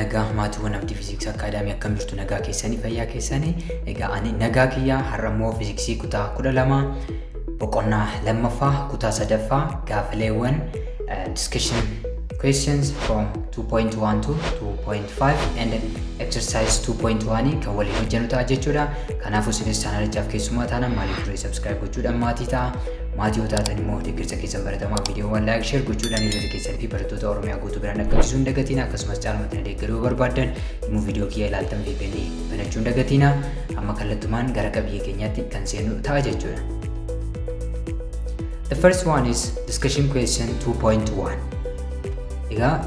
nagaa maatiiwwan abdii fiiziksii akaadaamii akkam jirtu nagaa keessanii fayyaa keessanii egaa ani nagaa kiyyaa har'ammoo fiiziksii kutaa 12 boqonnaa lammaffaa kutaa sadaffaa gaafileewwan discussion questions from 2.1 to 2.5 and exercise 2.1 kan waliin hojjennu ta'a jechuudha. Kanaafuu isinis chaanalichaaf keessummaa taana maaliif duree subscribe gochuudhaan maatii ta'a. Maatii yoo taatan immoo deeggarsa keessan baratamaa viidiyoowwan like share gochuudhaan hiriyoota keessan fi barattoota Oromiyaa guutuu biraan dhaqqabsiisuu hin dagatina. Akkasumas caalmatti na deeggaruu barbaaddan immoo viidiyoo kiyya ilaaltan beekanii banachuu hin dagatina. Amma kallattumaan gara qabiyyee keenyaatti kan seennu ta'a jechuudha. The first one is discussion question 2.1.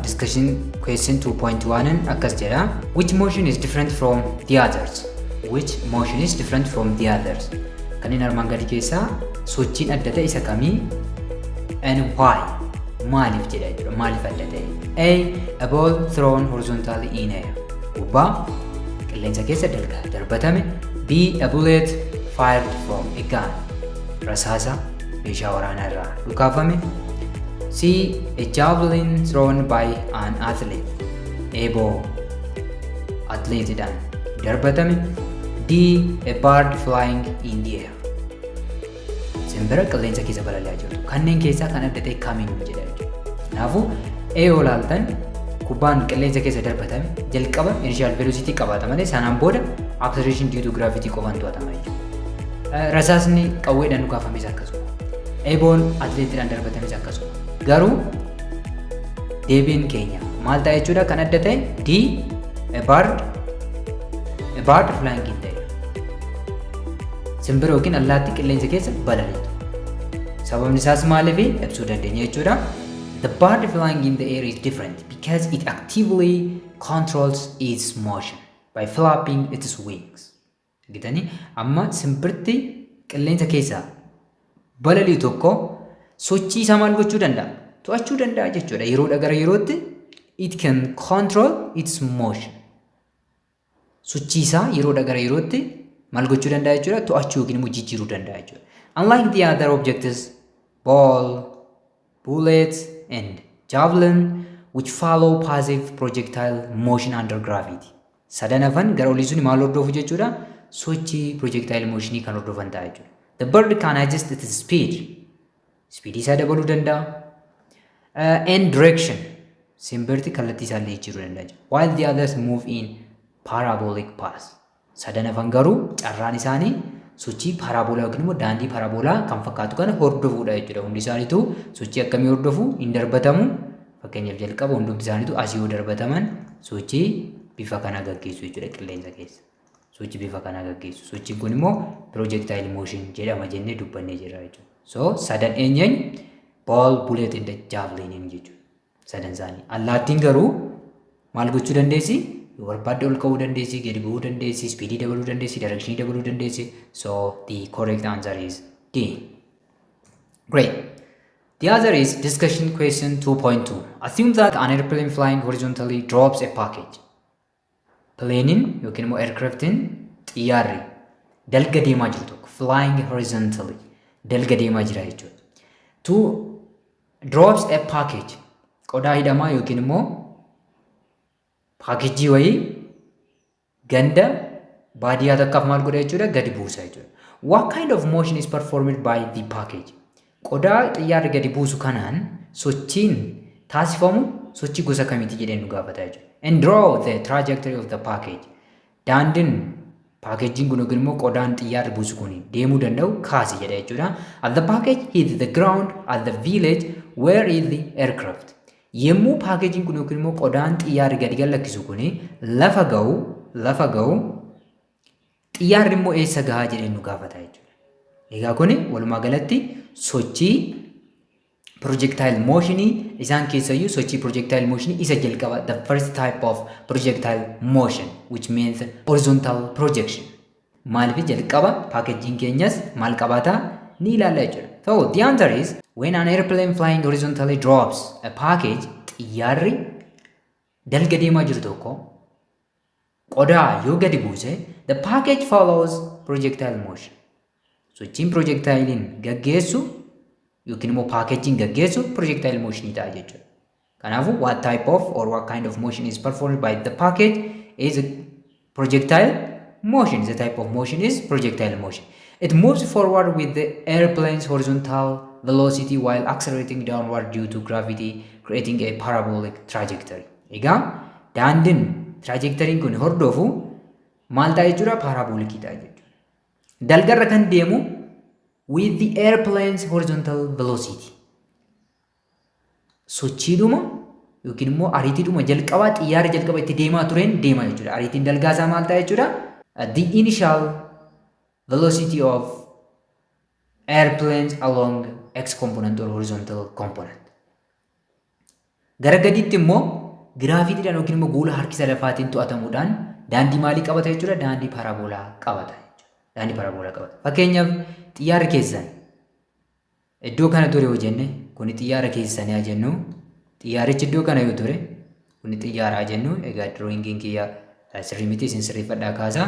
Discussion question 2.1 akkas jedha. Which motion is different from the others? Which motion is different from the others? Kanneen armaan gadi keessaa sochiin adda ta'e isa kamii and why? Maaliif jedha jechuudha. Maaliif adda ta'e? A ball thrown horizontally in air. Gubbaa qilleensa keessa darbatame. B. A bullet fired from a gun. Rasaasa meeshaa waraanaa irraa dhukaafame. C. A javelin thrown by an athlete. Eeboo atleetiidhaan darbatame. D. A bird flying in the air. Simbira qilleensa keessa balali'aa jirtu. Kanneen keessaa kan adda ta'e kamiin jedha jechuudha. Kanaafuu A yoo ilaaltan kubbaan qilleensa keessa darbatame jalqaba initial velocity qabaata malee sanaan booda acceleration due to gravity qofaan to'atama jechuudha. Rasaasni qawweedhaan dhukaafames akkasuma. Eeboon atleetiidhaan darbatames akkasuma. Garuu deebiin keenya maal ta'a jechuudha kan adda ta'e D. A bird flying in the air. Simbira yookiin allaattii qilleensa keessa balali'u. Sababni isaas maaliif ibsuu dandeenya jechuudha. The bird flying in the air is different because it actively controls its motion by flapping its wings. Gitanii amma simbirti qilleensa keessa balali'u tokko sochii isaa maal gochuu danda'a? To'achuu danda'a jechuudha. Yeroodha gara yerootti it can control its motion. Sochii isaa yeroodha gara yerootti maal gochuu danda'a jechuudha? To'achuu yookiin immoo jijjiiruu danda'a jechuudha. Unlike the other objects, ball, bullets, and javelin, which follow passive projectile motion under gravity. Sadan hafan gara olii suni maal hordofu jechuudha? Sochii projectile motionii kan hordofan ta'a jechuudha. The bird can adjust its speed. Speed isaa dabaluu danda'a. And direction. Simbirti kallattii isaa illee jijjiiruu danda'a. While the others move in parabolic paths. Sadan hafan garuu carraan isaanii sochii paraboolaa yookiin immoo daandii paraboolaa kan fakkaatu kana hordofuudha jechuudha. Hundi isaaniitu sochii akkamii hordofu? Hin darbatamu. Fakkeenyaaf jalqaba hundumti isaaniitu asii yoo darbataman sochii bifa kana gaggeessu jechuudha qilleensa keessa. Sochii bifa kana gaggeessu. Sochiin kun immoo projectile motion jedhama jennee dubbannee jirra jechuudha. So sadan eenyeen ball, bullet and javelin jechuudha. Sadan isaanii. Allaattiin garuu maal gochuu dandeessi? Yoo barbaadde ol ka'uu dandeessi, gadi bu'uu dandeessi, speedii dabaluu dandeessi, directionii dabaluu dandeessi. So the correct answer is D. Great. The other is discussion question 2.2. Assume that an airplane flying horizontally drops a package. Planein yookiin immoo aircraftiin xiyyaarri dalga deemaa jiru tokko flying horizontally dalga deemaa jira jechuudha. Two drops a package. Qodaa hidhamaa yookiin immoo paakejii wayii ganda baadiyyaa takkaaf maal godha jechuudha? Gadi buusa jechuudha. What kind of motion is performed by the package? Qodaa xiyyaarri gadi buusu kanaan sochiin taasifamu sochii gosa kamiiti jedhee nu gaafata jechuudha. And draw the trajectory of the package. Daandiin paakejiin kun yookiin immoo qodaan xiyyaarri buusu kun deemuu danda'u kaasi jedha jechuudha. As the package hits the ground at the village, where is the aircraft? Yemmuu paakejiin kun yookiin immoo qodaan xiyyaarri gadi galakkisu kun lafa ga'u xiyyaarri immoo eessa gahaa jedhee nu gaafata jechuudha. Egaa kun walumaa galatti sochii projectile motionii isaan keessayyuu sochii projectile motionii isa jalqaba the first type of projectile motion which means horizontal projection. Maaliif jalqaba paakejiin keenyas maal qabaata ni ilaalla jechuudha. So the answer is when an airplane flying horizontally drops a package, xiyyaarri dalga deemaa jiru tokko qodaa yoo gadi buuse the package follows projectile motion. Sochiin projectilein gaggeessu yookiin immoo paakejiin gaggeessu projectile motion ta'a jechuudha. Kanaafuu what type of or what kind of motion is performed by the package is a projectile motion. The type of motion is projectile motion. It moves forward with the airplane's horizontal velocity while accelerating downward due to gravity, creating a parabolic trajectory. Egaa daandiin trajectory kun hordofu maal ta'a jechuudha? Parabolic ta'a jechuudha. Dalgarra kan deemu with the airplane's horizontal velocity. Sochiidhuma yookiin immoo ariitiidhuma jalqabaa xiyyaara jalqaba itti deemaa tureen deema jechuudha. Ariitiin dalgaa isaa maal ta'a jechuudha? The initial velocity of airplanes along x component or horizontal component. Gara gadiitti immoo giraafiitiidhaan yookiin immoo guula harkisa lafaatiin to'atamuudhaan daandii maalii qabata jechuudha? Daandii paraboolaa qabata jechuudha. Daandii paraboolaa qabata. Fakkeenyaaf xiyyaarri keessan iddoo kana ture yoo jenne kuni xiyyaara keessanii haa jennu. Xiyyaarichi iddoo kana yoo ture kuni xiyyaara haa jennu. Egaa drawingiin kiyya sirrii miti isin sirreeffadhaa kaasaa.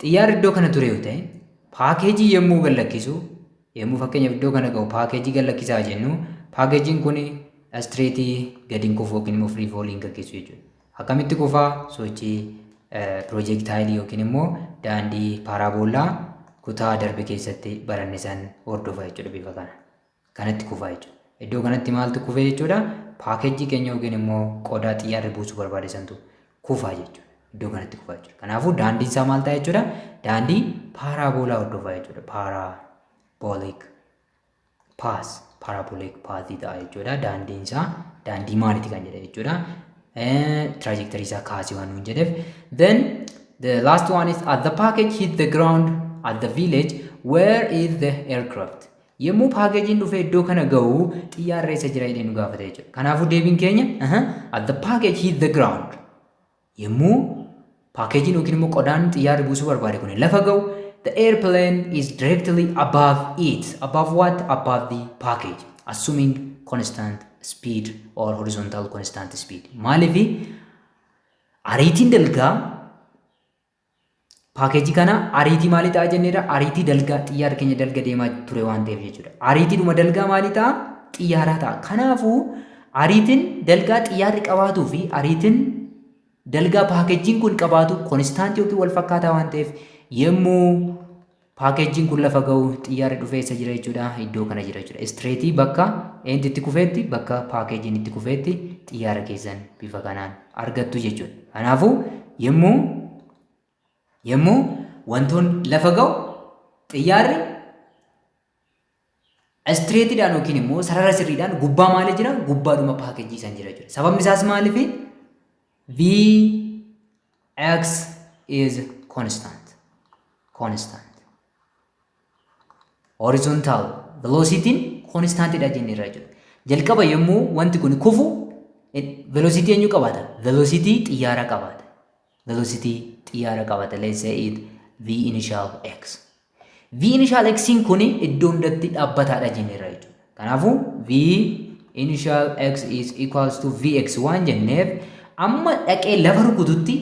Xiyyaarri iddoo kana ture yoo ta'e paakeejii yommuu gallakkisu yommuu fakkeenyaaf iddoo kana ga'u paakeejii gallakkisaa jennu paakeejiin kuni astireetii gadiin kufu yookiin immoo firii fooliin gaggeessu jechuudha. Akkamitti kufaa? Sochii piroojeektaayilii yookiin immoo daandii paaraaboolaa kutaa darbe keessatti baranne san hordofa jechuudha bifa kana. Kanatti kufaa jechuudha. Iddoo kanatti maaltu kufee jechuudha? Paakeejii keenya yookiin immoo qodaa xiyyaarri buusuu barbaade santu kufaa jechuudha. Iddoo kanatti kufaa jechuudha. Kanaafuu daandiin isaa maal ta'a jechuudha? Daandii paaraaboolaa hordofaa jechuudha. Parabolic path ta'a jechuudha. Daandiin isaa daandii maaliiti kan jedhe jechuudha. Trajectory isaa kaasii waan nuun jedheef. Then the last one is at the package hit the ground at the village, where is the aircraft? Yommuu paakeejiin dhufee iddoo kana ga'u xiyyaarri eessa jira jedhee nu gaafata jechuudha. Kanaafuu deebiin keenya at the package hit the ground. Yommuu paakeejiin yookiin immoo qodaan xiyyaarri buusuu barbaade kun lafa ga'u the airplane is directly above it. Above what? Above the package. Assuming constant speed or horizontal constant speed. Maaliif ariitiin dalgaa paakeejii kana ariitii maalii ta'a jenneedha? Ariitii dalgaa xiyyaara keenya dalga deemaa ture waan ta'eef jechuudha. Ariitiidhuma dalgaa maalii ta'a? Xiyyaaraa ta'a. Kanaafuu ariitiin dalgaa xiyyaarri qabaatuu fi ariitiin dalgaa paakeejiin kun qabaatu konistaantii yookiin wal fakkaataa waan ta'eef yommuu paakeejiin kun lafa ga'u xiyyaarri dhufee eessa jira jechuudha? Iddoo kana jira jechuudha. Istireetii bakka eenyutti itti kufeetti bakka paakeejiin itti kufeetti xiyyaara keessan bifa kanaan argattu jechuudha. Kanaafuu yommuu wantoonni lafa ga'u xiyyaarri istireetiidhaan yookiin immoo sarara sirriidhaan gubbaa maalii jira? Gubbaadhuma paakeejii san jira jechuudha. Sababni isaas maaliif? Vx is constant. Horizontal velocity'n constantidha jenneerra jechuudha. Jalqaba yommuu wanti kun kufu velocity eenyu qabaata? Velocity xiyyaara qabaata. Let's say it v initial x. V initial x kun iddoo hundatti dhaabbataadha jenneerra jechuudha. Kanaafuu v initial x is equals to vx waan jenneef amma dhaqee lafa rukututti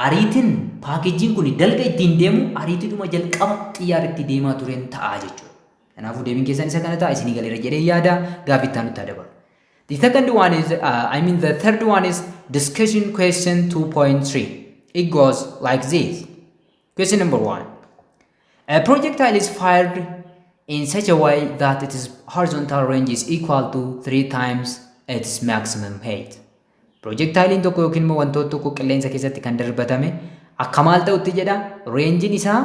ariitiin paakeejiin kun dalga ittiin deemu ariitiidhuma jalqaba xiyyaara itti deemaa tureen ta'a jechuudha. Kanaafuu deebiin keessan isa kana ta'a isinii galeera jedhee yaada gaafittaan nutti dabalu. The third one is discussion question 2.3. It goes like this. Question number 1. A projectile is fired in such a way that its horizontal range is equal to 3 times its maximum height. Projectilein tokko yookiin immoo wantoota tokko qilleensa keessatti kan darbatame akka maal ta'utti jedha? Reenjiin isaa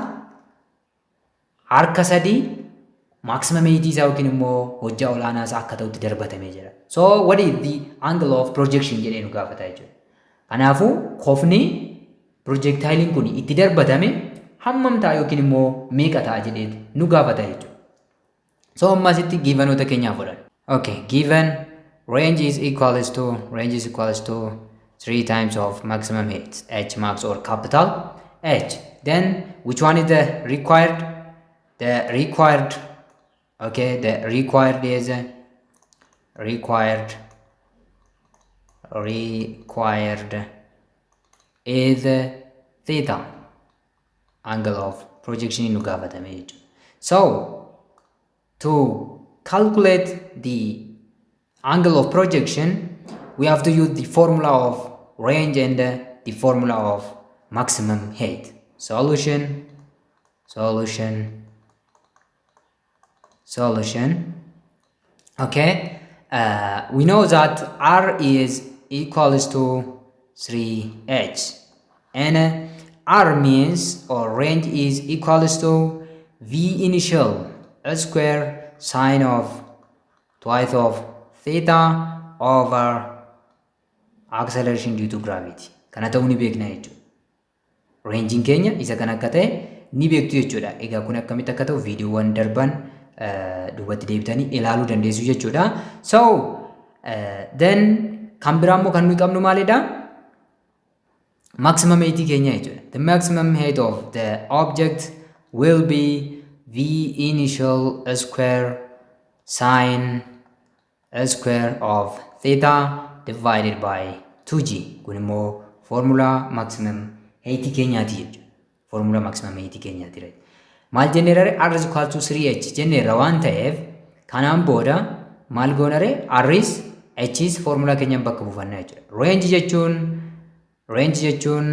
harka 3 maximum height isaa yookiin immoo hojjaa olaanaa isaa akka ta'utti darbatamee jira. So what is the angle of projection jedhee nu gaafata jechuudha. Kanaafuu kofni projectilein kun itti darbatame hammam ta'a yookiin immoo meeqa ta'a jedhee nu gaafata jechuudha. So ammasitti giivanoota keenyaaf fudhan. Okay, given range is equals to 3 times of maximum height, h max or capital H. Then which one is the required? The required is theta, angle of projection in gaafatame jechuudha. So to calculate the angle of projection we have to use the formula of range and the formula of maximum height. Solution. Okay, we know that R is equals to 3h, and R means, or range is equals to V initial square sine of twice of theta over acceleration due to gravity. Kana ta'uu ni beekna jechuudha. Range keenya isa kan akka ta'e ni beektu jechuudha. Egaa kun akkamitti akka ta'u viidiyoowwan darban duubatti deebitanii ilaaluu dandeessu jechuudha. So then kan biraa immoo kan nuyi qabnu maalidha? Maximum height keenya jechuudha. The maximum height of the object will be V initial square sine square of theta divided by 2g. Kun immoo formula maximum height keenyaati jechuudha. Formula maximum height keenyaati right. Maal jenneerare R is equal to 3h jenneerra waan ta'eef kanaan booda maal goonare R is h is formula keenyaan bakka buufanna jechuudha. Range jechuun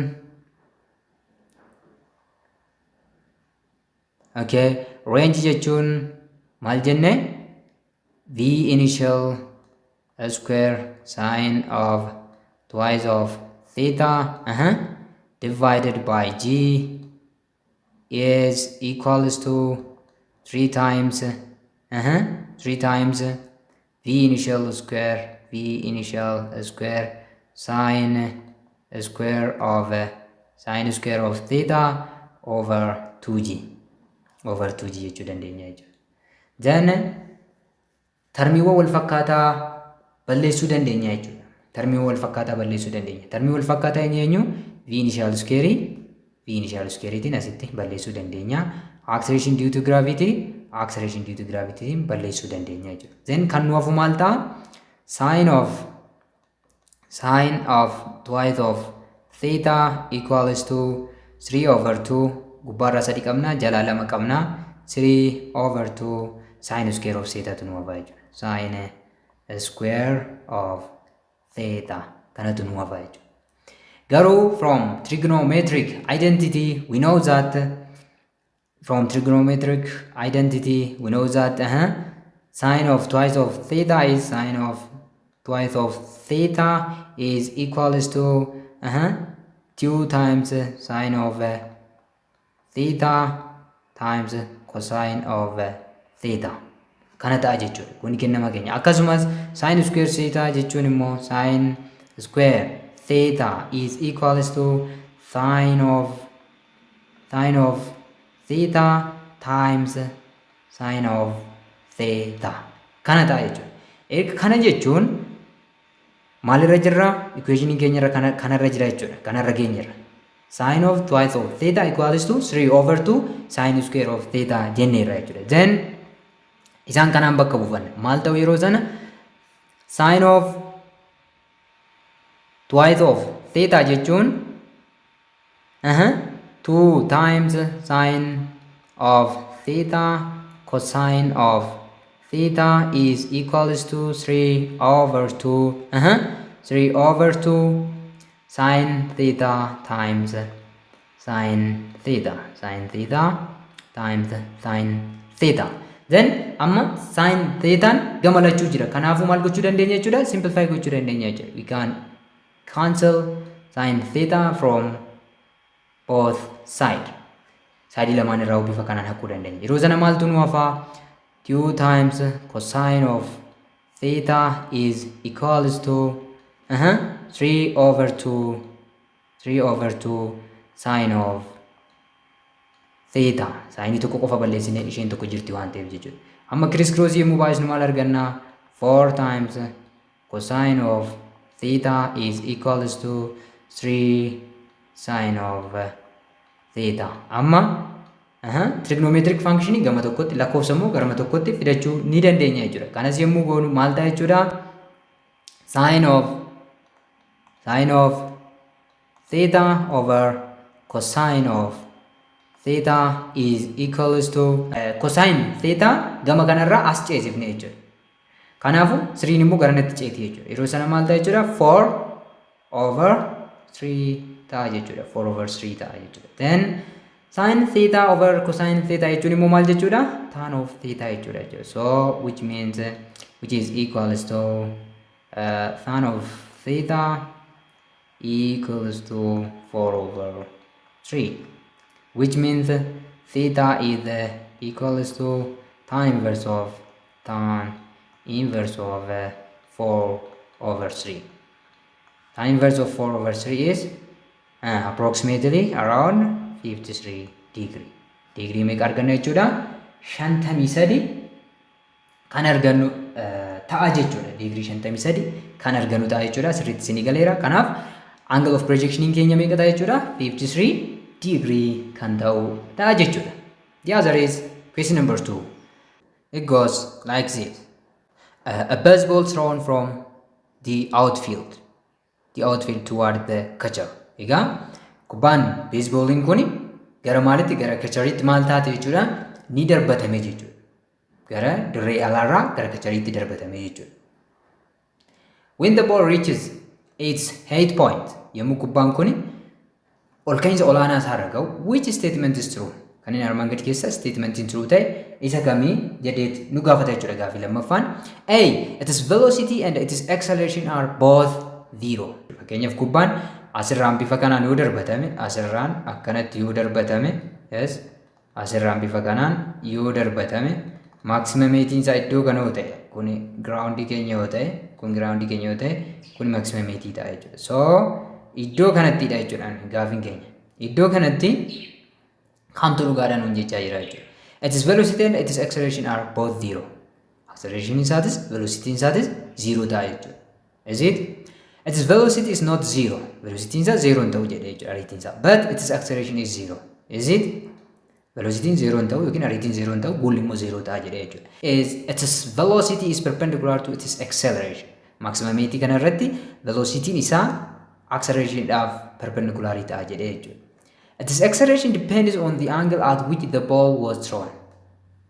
okay, range jechuun maal jenne V initial square sine of twice of theta divided by g is equals to 3 times V initial square sine square of theta over 2g jechuu dandeenya jechuudha. Then termiiwwan wal fakkaataa balleessuu dandeenya jechuudha. Termiiwwan wal fakkaataa balleessuu dandeenya. Termii wal fakkaataa eenyu V initial square-tiin asitti balleessuu dandeenya. Acceleration due to gravity balleessuu dandeenya jechuudha. Then kan nu hafu maal ta'a? Sine of twice of theta equals to 3 over 2 gubbaarraa 3 qabna jalaa 2 qabna 3 over 2 sine square of theta tu nu hafa jechuudha. Sine square of theta kanatu nu hafa jechuudha. Garuu from trigonometric identity we know that sine of twice of theta is equals to 2 times sine of theta times cosine of theta. Kana ta'a jechuudha. Kun kennama keenya. Akkasumas sine square theta jechuun immoo sine square theta is equals to sine of theta times sine of theta. Kana ta'a jechuudha. Kana jechuun maalirra jirra? Equation keenyarra kanarra jira jechuudha. Kanarra geenyerra. Sine of twice of theta equals to 3 over 2 sine square of theta jenneerra jechuudha. Then isaan kanaan bakka buufanna. Maal ta'u yeroo sana? Sine of twice of theta jechuun 2 times sine of theta cosine of theta is equals to 3 over 2 sine theta times sine theta times sine theta. Then amma sine theta gamalachuu jira. Kanaafu maal gochuu dandeenya jechuudha? Simplify gochuu dandeenya jechuudha. We can cancel sine theta from both side. Side lamaan irraa bifa kanaan haquu dandeenya. Yeroo sana maaltu nu hafa? 2 times cosine of theta is equals to 3 over 2 sine of theta. Sine tokko qofa balleessine isheen tokko jirti waan ta'eef jechuudha. Amma criss cross yemmuu baay'isnu maal arganna? 4 times cosine of theta is equals to 3 sine of theta. Amma trigonometric function gama tokkotti lakkoofsa immoo garama tokkotti fidachuu ni dandeenya jechuudha. Kanas yemmuu goonu maal ta'a jechuudha? Sine of theta over cosine of theta is equals to cosine theta gama kanarraa as ceesifne jechuudha. Kanaafuu 3 immoo garanatti ceetii jechuudha. Yeroo sana maal ta'a jechuudha? 4/3 ta'a jechuudha. 4/3 ta'a jechuudha. Then sin theta over cosine theta jechuun immoo maal jechuudha? Tan of theta jechuudha. So which means which is equals to tan of theta equals to 4/3, which means theta is equals to tan inverse of 4/3. Tan inverse of 4/3 is approximately around 53 degree. Degree meeqa arganna jechuudha? 53 kan argannu ta'a jechuudha. Degree 53 kan argannu ta'a jechuudha. Sirriitti isinii galeera. Kanaaf angle of projection keenya meeqa ta'a jechuudha? 53 degree kan ta'u ta'a jechuudha. The other is question number 2. It goes like this. A baseball thrown from the outfield toward the catcher. Egaa kubbaan beesbooliin kuni gara maalitti gara catcheriitti maal taate jechuudha? Ni darbatame jechuudha. Gara dirree alaarraa gara catcheriitti darbatame jechuudha. When the ball reaches its head point, yommuu kubbaan kuni ol ka'iinsa olaanaa isaarra ga'u, which statement is true? Kan inni armaan gadi keessa statementiin true ta'e isa kamii jedheet nu gaafata jechuudha gaafii lammaffaan. A. Its velocity and its acceleration are both 0. Fakkeenyaaf kubbaan asirraan bifa kanaan yoo darbatame, asirraan akkanatti yoo darbatame, yes, asirraan bifa kanaan yoo darbatame, maksimameetiin isaa iddoo kana yoo ta'e, kun giraawundii keenya yoo ta'e, kun giraawundii keenya yoo ta'e, kun maksimameetii ta'a jechuudha. So iddoo kanattidha jechuudha gaafiin keenya. Iddoo kanatti kamtu dhugaadhaan nuun jechaa jira jechuudha. Its velocity and its acceleration are both 0. Acceleration isaatis velocity isaatis 0 ta'a jechuudha. Is it? Its velocity is not 0. Velocity isaa 0 hin ta'u jedhee jechuudha ariitiin isaa. But its acceleration is 0. Is it? Velocity 0 hin ta'u yookiin ariitiin 0 hin ta'u guulli immoo 0 ta'a jedhee jechuudha. Its velocity is perpendicular to its acceleration. Maximameetii kana irratti velocitiin isaa accelerationidhaaf perpendicular ta'a jedhee jechuudha. Its acceleration depends on the angle at which the ball was thrown.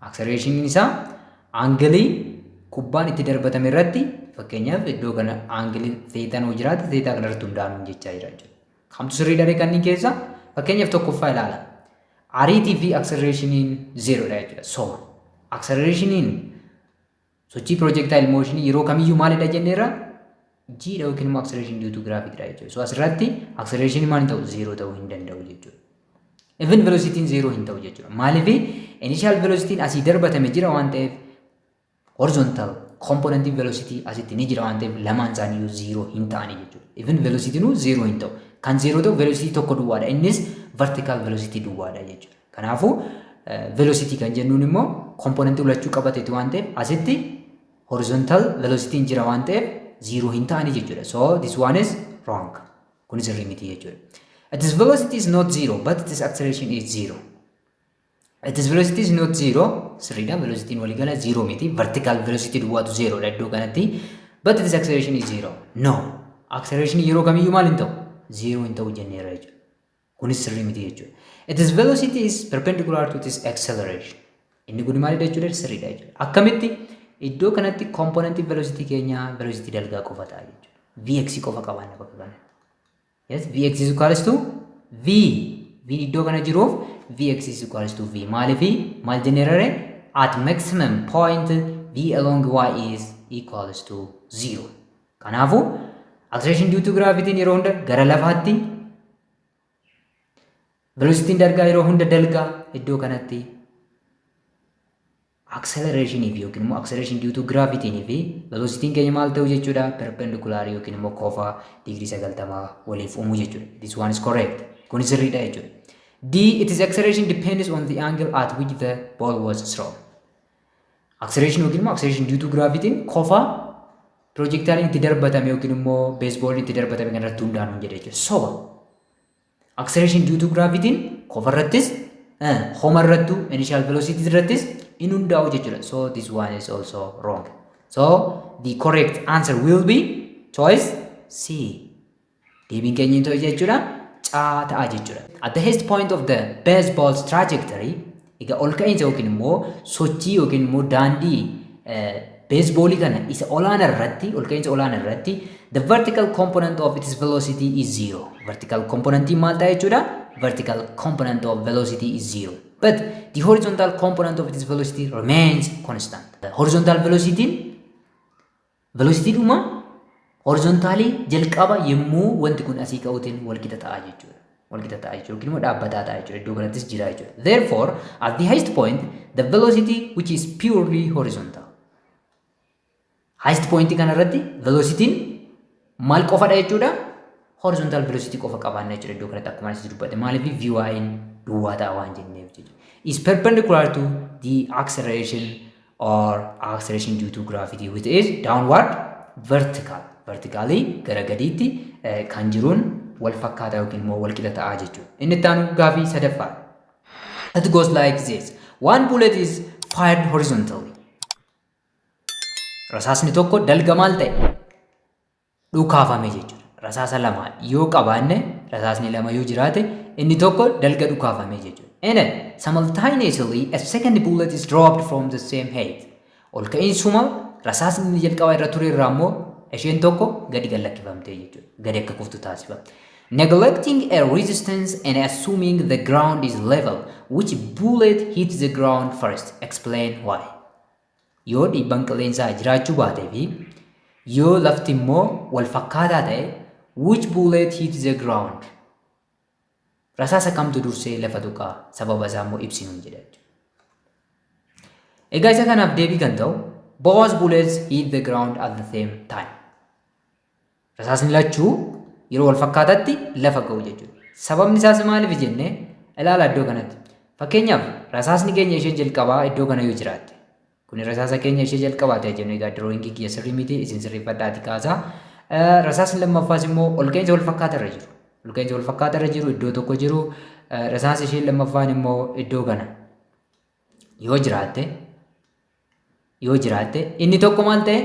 Acceleration isaa angle kubbaan itti darbatame irratti fakkeenyaaf iddoo kana angle theta yoo jiraate theta kana irratti hundaa'uun jechaa jira jechuudha. Kamtu sirriidha kanneen keessa fakkeenyaaf tokkoffaa ilaala. Ariitii fi accelerationin 0 dha jechuudha. So accelerationin sochii projectile motion yeroo kamiyyuu maalidha jenneerra? G dha yookiin immoo acceleration due to gravity dha jechuudha. So asirratti acceleration maal hin ta'u? 0 ta'uu hin danda'u jechuudha. Even velocity 0 hin ta'u jechuudha. Maaliif initial velocity asii darbatame jira waan ta'eef horizontal component velocity asitti ni jira waan ta'eef lamaan isaanii 0 hin ta'ani jechuudha. Even velocity 0 hin ta'u. Kan 0 ta'u velocity tokko duwwaadha. Innis vertical velocity duwwaadha jechuudha. Kanaafuu velocity kan jennuun immoo component lachuu qabateeti waan ta'eef asitti horizontal velocity jira waan ta'eef 0 hin ta'ani jechuudha. So this one is wrong. Kun sirrii miti jechuudha. Its velocity is not 0 but its acceleration is 0. Its velocity is not 0. Sirriidha. Velocity waligala 0 miti. Vertical velocity duwwaatu 0 dha iddoo kanatti. But its acceleration is 0. No. Acceleration yeroo kamiyyuu maal hin ta'u? 0 hin ta'u jenneerra jechuudha. Kunis sirrii miti jechuudha. Its velocity is perpendicular to its acceleration. Inni kun maalidha jechuudha? Sirriidha jechuudha. Akkamitti iddoo kanatti component velocity keenya velocity dalgaa qofa ta'a jechuudha. Vx qofa qabaanna bakka kana. Yes, Vx is equals to V. V iddoo kana jiruuf Vx is equals to V. Maalifi maal jenneerare? At maximum point V along y is equals to 0. Kanaafu acceleration due to gravity yeroo hunda gara lafaatti velocity dargaa yeroo hunda dalgaa iddoo kanatti acceleration yookiin immoo acceleration due to gravity fi velocity keenya maal ta'u jechuudha? Perpendicular yookiin immoo kofa degree 90 waliif uumu jechuudha. This one is correct. Kun sirriidha jechuudha. D. Its acceleration depends on the angle at which the ball was thrown. Acceleration yookiin immoo acceleration due to gravity kofa projectile itti darbatame yookiin immoo baseball itti darbatame kan irratti hundaa'uun jedhee jechuudha. So acceleration due to gravity kofa irrattis homa irrattu initial velocity irrattis in hundaa'u jechuudha. So this one is also wrong. So the correct answer will be choice C. Deebiin keenya ta'u jechuudha. Caa ta'a jechuudha. At the highest point of the baseball's trajectory, egaa ol ka'iinsa yookiin immoo sochii yookiin immoo daandii baseball kana isa olaana irratti ol ka'iinsa olaana irratti the vertical component of its velocity is 0. Vertical component maal ta'a jechuudha? Vertical component of velocity is 0. But the horizontal component of its velocity remains constant. The horizontal velocity dhuma horizontally jalqaba yemmuu wanti kun asii ka'uutiin wal qixa ta'a jechuudha. Wal qixa ta'a jechuudha yookiin immoo dhaabbataa ta'a jechuudha. Iddoo kanattis jira jechuudha. Therefore, at the highest point, the velocity which is purely horizontal. Highest point kanarratti velocity maal qofadha jechuudha? Horizontal velocity qofa qabaanna jechuudha. Iddoo kanatti akkuma asitti dubbate maaliif vyn duwwaa ta'a waan jenneef jechuudha. Is perpendicular to the acceleration or acceleration due to gravity which is downward vertical. Vertically gara gadiitti kan jiruun wal fakkaataa yookiin immoo wal qixa ta'a jechuudha. Inni itti aanu gaafii sadaffaa. It goes like this. One bullet is fired horizontally. Rasaasni tokko dalga maal ta'e? Dhukaafame jechuudha. Rasaasa lama yoo qabaanne rasaasni lama yoo jiraate inni tokko dalga dhukaafame jechuudha. And then simultaneously a second bullet is dropped from the same height. Ol ka'iinsuma rasaasni inni jalqaba irra ture irraa immoo isheen tokko gadi gallakkifamtee jechuudha. Gadi akka kuftu taasifamte. Neglecting a resistance and assuming the ground is level, which bullet hits the ground first? Explain why. Yoo dhiibbaan qilleensaa jiraachuu baatee fi yoo lafti immoo wal fakkaataa ta'e, which bullet hits the ground? Rasaasa kamtu dursee lafa tuqaa? Sababa isaa immoo ibsinuun jedha. Egaa isa kanaaf deebii kan ta'u, both bullets hit the ground at the same time. Rasaasni lachuu yeroo wal fakkaatatti lafa ga'u jechuudha. Sababni isaas maaliif jennee ilaala iddoo kanatti. Fakkeenyaaf rasaasni keenya ishee jalqabaa iddoo kana yoo jiraatte. Kun rasaasa keenya ishee jalqabaa ta'e jennu egaa drawingii kiyya sirrii miti isin sirreeffadhaati kaasaa. Rasaasni lammaffaas immoo ol ka'iinsa wal fakkaataa irra jiru. Ol ka'iinsa wal fakkaataa irra jiru iddoo tokko jiru. Rasaasa ishee lammaffaan immoo iddoo kana yoo jiraatte inni tokko maal ta'e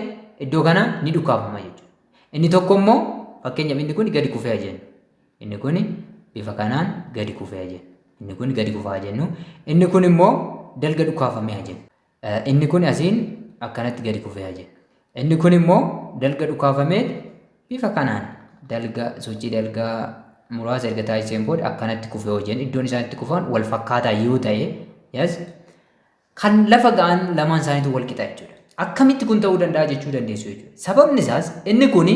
iddoo kana ni dhukaafama jechuudha. Inni tokko immoo fakkeenyaaf inni kun gadi kufee jennu. Inni kun bifa kanaan gadi kufee jennu. Inni kun gadi kufaa jennu. Inni kun immoo dalga dhukaafamee jennu. Inni kun asiin akkanatti gadi kufee jennu. Inni kun immoo dalga dhukaafamee bifa kanaan sochii dalgaa muraasa erga taasiseen booda akkanatti kufee jennu. Iddoon isaan itti kufan wal fakkaataa yoo ta'e kan lafa ga'an lamaan isaaniitu wal qixa jechuudha. Akkamitti kun ta'uu danda'a jechuu dandeessu jechuudha. Sababni isaas inni kun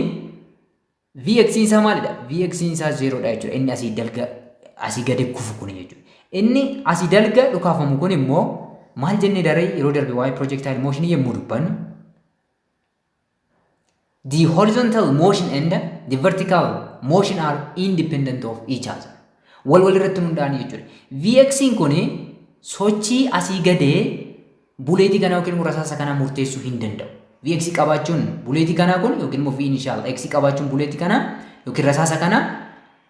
Vx isaa maalidha? Vx isaa 0dha jechuudha. Inni asii gadi kufu kun jechuudha. Inni asii dalga dhukaafamu kun immoo maal jennee daree yeroo darbe waa'ee projectile motion yemmuu dubbannu the horizontal motion and the vertical motion are independent of each other. Wal irratti hundaa'an jechuudha. Vx kun sochii asii gadee buleetii kana yookiin rasaasa kana murteessuu hin danda'u. Vx qabaachuun buleetii kana kun yookiin immoo v initial x qabaachuun buleetii kana yookiin rasaasa kana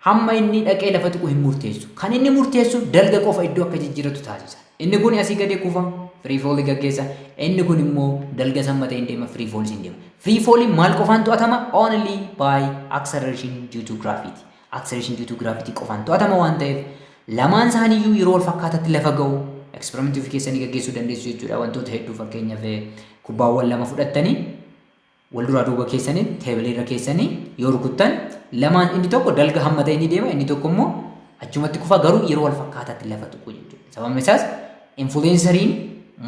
hamma inni dhaqee lafa tuqu hin murteessu. Kan inni murteessu dalga qofa iddoo akka jijjiiratu taasisa. Inni kun asii gadee kufa free fall gaggeessa. Inni kun immoo dalga samma ta'e deema free fall hin deema. Free fall maal qofaan to'atama? Only by acceleration due to gravity. Acceleration due to gravity qofaan to'atama waan ta'eef lamaan isaaniiyyuu yeroo wal fakkaatatti lafa ga'u experimentii ofii keessanii gaggeessuu dandeessu jechuudha. Wantoota hedduu fakkeenyaaf kubbaawwan lama fudhattanii wal duraa duuba keessanii teebilee irra keessanii yoo rukuttan lamaan inni tokko dalga hamma ta'e ni deema inni tokko immoo achumatti kufa garuu yeroo wal fakkaatatti lafa tuqu jechuudha. Sababni isaas influenceriin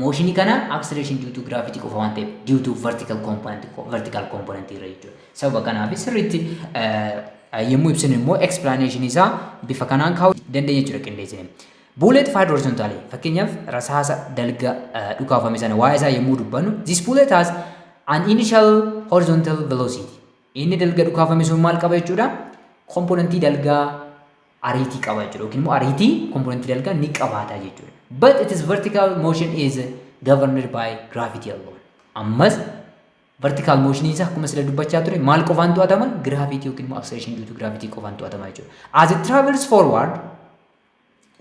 mooshinii kana acceleration due to gravity qofa waan ta'eef due to vertical component irra jechuudha. Sababa kanaaf sirriitti yemmuu ibsinu immoo explanation isaa bifa kanaan kaa'uu dandeenya jechuudha qindeessine. Bullet fired horizontally. Fakkeenyaaf rasaasa dalga dhukaafame sana waa'ee isaa yemmuu dubbannu this bullet has an initial horizontal velocity. Inni dalga dhukaafame sun maal qaba jechuudha? Komponentii dalgaa ariitii qaba jechuudha yookiin immoo ariitii komponentii dalgaa ni qabaata jechuudha. But its vertical motion is governed by gravity alone. Ammas vertical motion isa akkuma sila dubbachaa ture maal qofaan to'atama? Gravity yookiin immoo acceleration due to gravity qofaan to'atama jechuudha. As it travels forward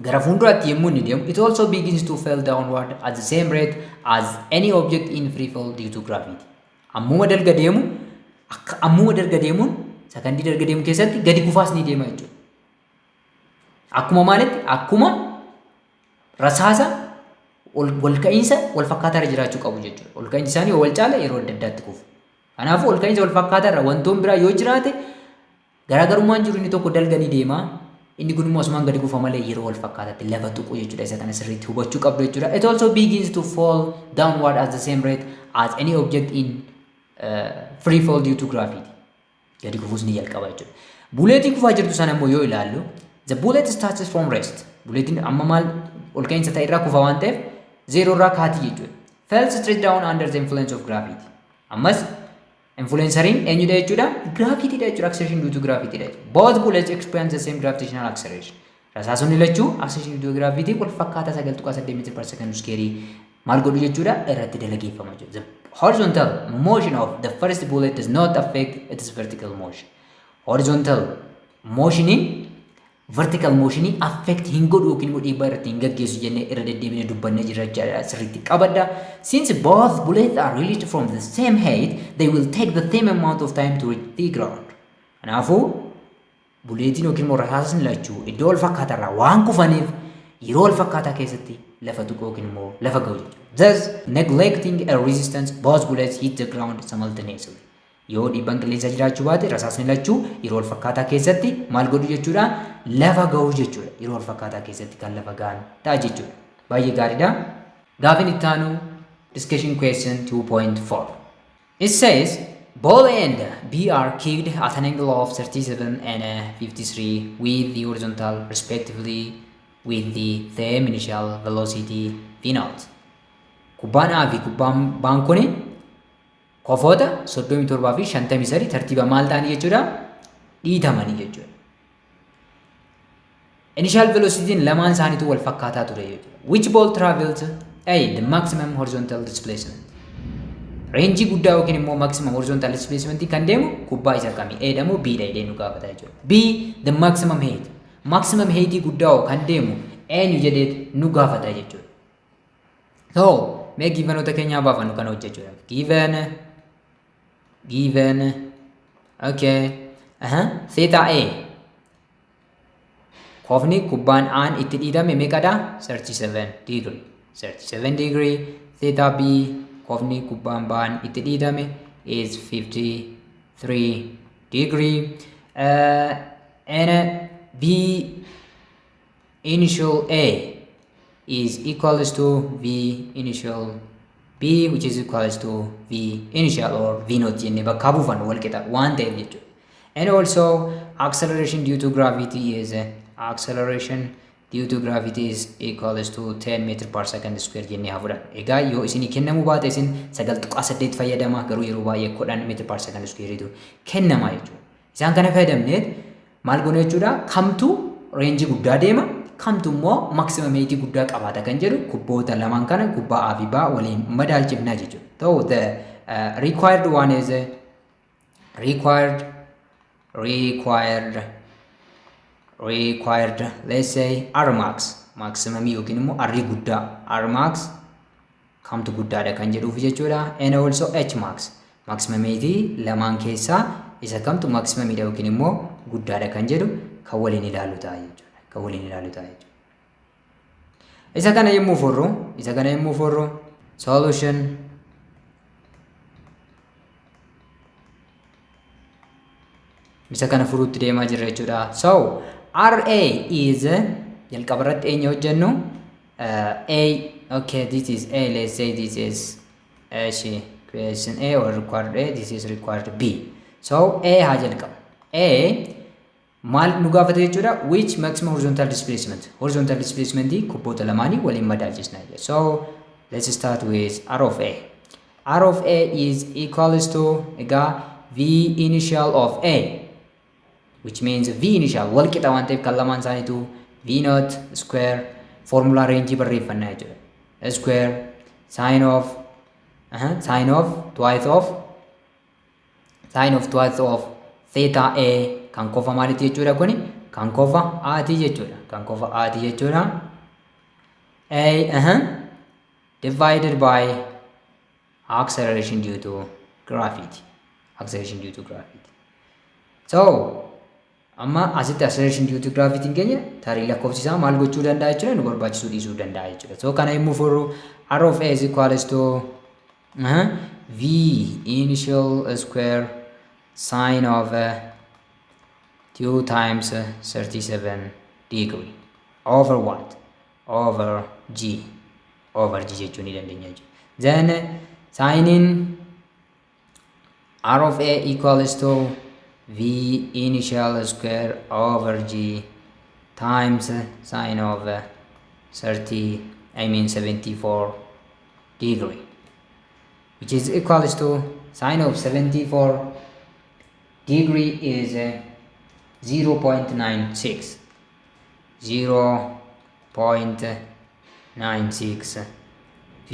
gara fuulduraatti yemmuu inni deemu it also begins to fall downward at the same rate as any object in free fall due to gravity. Ammuma dalga deemuun sakandii dalga deemu keessatti gadi kufaas ni deema jechuudha. Akkuma maalitti akkuma rasaasa wal ka'iinsa wal fakkaataa irra jiraachuu qabu jechuudha. Ol ka'iinsi isaanii wal caala yeroo adda addaatti kufu. Kanaafuu ol ka'iinsa wal fakkaataa irra wantoon biraa yoo jiraate garaagarummaan jiru inni tokko dalganii deema. Inni kun immoo asumaan gadi kufa malee yeroo wal fakkaataatti lafa tuqu jechuudha. Isa kana sirriitti hubachuu qabdu jechuudha. It also begins to fall downward at the same rate as any object in free fall due to gravity. Gadi kufuus ni jalqaba jechuudha. Buleetiin kufaa jirtu sana immoo yoo ilaallu the bullet starts from rest. Buleetiin amma maal ol ka'iinsa ta'e irraa kufa waan ta'eef zero irraa kaati jechuudha. Fell straight down under the influence of gravity. Ammas influenceriin eenyudha jechuudha? Gravity dha jechuudha. Acceleration due to gravity dha. Both bullets experience the same gravitational acceleration. Rasaasonni lachuu acceleration due to gravity wal fakkaataa 9.8 meter per second square maal godhu jechuudha irratti dalageeffama jechuudha. The horizontal motion of the first bullet does not affect its vertical motion. Horizontal motioning vertical motioning affect hin godhu yookiin immoo dhiibbaa irratti hin gaggeessu jennee irra deddeebinee dubbannee jirra jechuudha. Sirriitti qabadha. Since both bullets are released from the same height, they will take the same amount of time to reach the ground. Kanaafuu buleetiin yookiin immoo rasaasni lachuu iddoo wal fakkaataa irraa waan kufaniif yeroo wal fakkaataa keessatti lafa tuqu yookiin immoo lafa ga'u jechuudha. Thus, neglecting a resistance, both bullets hit the ground simultaneously. Yoo dhiibbaan qilleensaa jiraachuu baate rasaasni lachuu yeroo wal fakkaataa keessatti maal godhu jechuudha lafa ga'u jechuudha. Yeroo wal fakkaataa keessatti kan lafa ga'an ta'a jechuudha. Baay'ee gaariidha. Gaaffiin itti aanu discussion question 2.4. It says ball and B are kicked at an angle of 37 and 53 with the horizontal respectively with the same initial velocity v naught. Kubbaan A fi kubbaan baan kuni kofoota 37 fi 53 tartiiba maal ta'anii jechuudha dhiitamanii jechuudha. Initial velocity lamaan isaaniitu wal fakkaataa ture jechuudha. Which ball travels A the maximum horizontal displacement. Range guddaa yookiin immoo maximum horizontal displacement kan deemu kubbaa isa kamii? A dha moo B dha jedhee nu gaafata jechuudha. B the maximum height. Maximum height guddaa kan deemu eenyu jedhee nu gaafata jechuudha. So, mee giivenoota keenyaa baafannu kana hojjechuudha. Given okay theta A koofni kubbaan aan itti dhiitame meeqadha? 37 degree. 37 degree. Theta B koofni kubbaan baan itti dhiitame is 53 degree. And B initial A is equals to V initial B which is equals to V initial or V naught jenne bakka buufannu wal qixa waan ta'eef jechuudha. And also acceleration due to gravity is equals to 10 meter per second square jennee haa fudhannu. Egaa yoo isinii kennamuu baate isin 9.8 fayyadama garuu yeroo baay'ee 10 meter per second square tu kennama jechuudha. Isaan kana fayyadamneet maal goone jechuudha kamtu range guddaa deema kamtu immoo maximum height guddaa qabaata kan jedhu kubboota lamaan kana kubbaa A fi B waliin madaalchifnaa jechuudha. So the required one is required let's say R max maximum yookiin immoo R guddaa R max kamtu guddaadha kan jedhuuf jechuudha. And also H max maximum height lamaan keessaa isa kamtu maximum dha yookiin immoo guddaadha kan jedhu kan waliin ilaalu ta'a jechuudha. Isa kana yemmuu forru solution isa kana furuutti deemaa jirra jechuudha. So RA is jalqaba irratti eenyu hojjennu A okay this is A let's say this is question A or required A this is required B. So A haa jalqaba. A maal nu gaafate jechuudha which maximum horizontal displacement kubboota lamaanii waliin madaalchisna. So let's start with R of A. R of A is equals to egaa V initial of A which means V initial wal qixa waan ta'eef kan lamaan isaaniitu V naught square formula range barreeffannaa jechuudha. Square sine of twice of theta A kan kofa maalitti jechuudha kuni kan kofa aati jechuudha. A divided by acceleration due to gravity. So amma asitti acceleration due to gravity keenya tarii lakkoofsisaa maal gochuu danda'a jechuudha nu barbaachisuu dhiisuu danda'a jechuudha. So kana immoo for r of a is equals to v initial square sine of 2 times 37 degree over what? Over g jechuu ni dandeenya jechuudha. Then sine in r of a equals to v initial square over g times sine of 74 degree, which is equals to sine of 74 degree is 0.96 v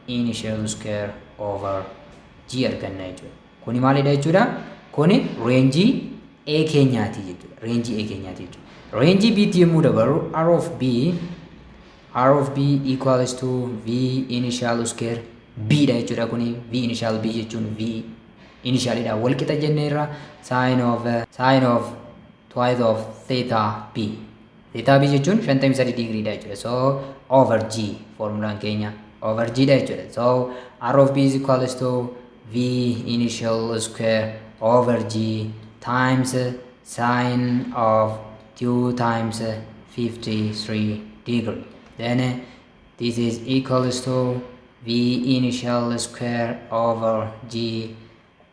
initial square over g arganna jechuudha. Kuni maalidha jechuudha? Kuni range a keenyaati jechuudha. Range a keenyaati jechuudha. Range b yommuu dabalu r of b equals to v initial square b dha jechuudha. Kuni v initial b jechuun v initial dha wal qixa jenneerra sine of twice of theta b jechuun 53 degree dha jechuudha. So over g formulaan keenya over g dha jechuudha. So r of b is equals to v initial square over g times sine of 2 times 53 degree. Then this is equals to v initial square over g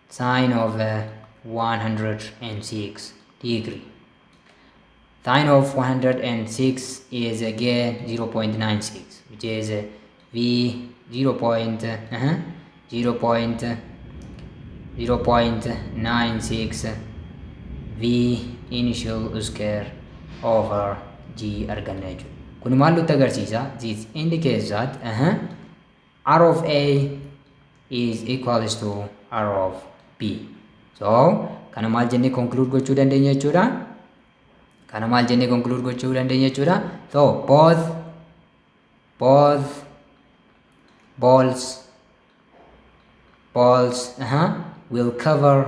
sine of 106 degree. Sine of 106 is again 0.96, which is v 0.96 v initial square over g arganna jechuudha. Kun maal nutti agarsiisa? This indicates that r of a is equals to r of b. So kana maal jennee conclude gochuu dandeenya jechuudha. So both balls will cover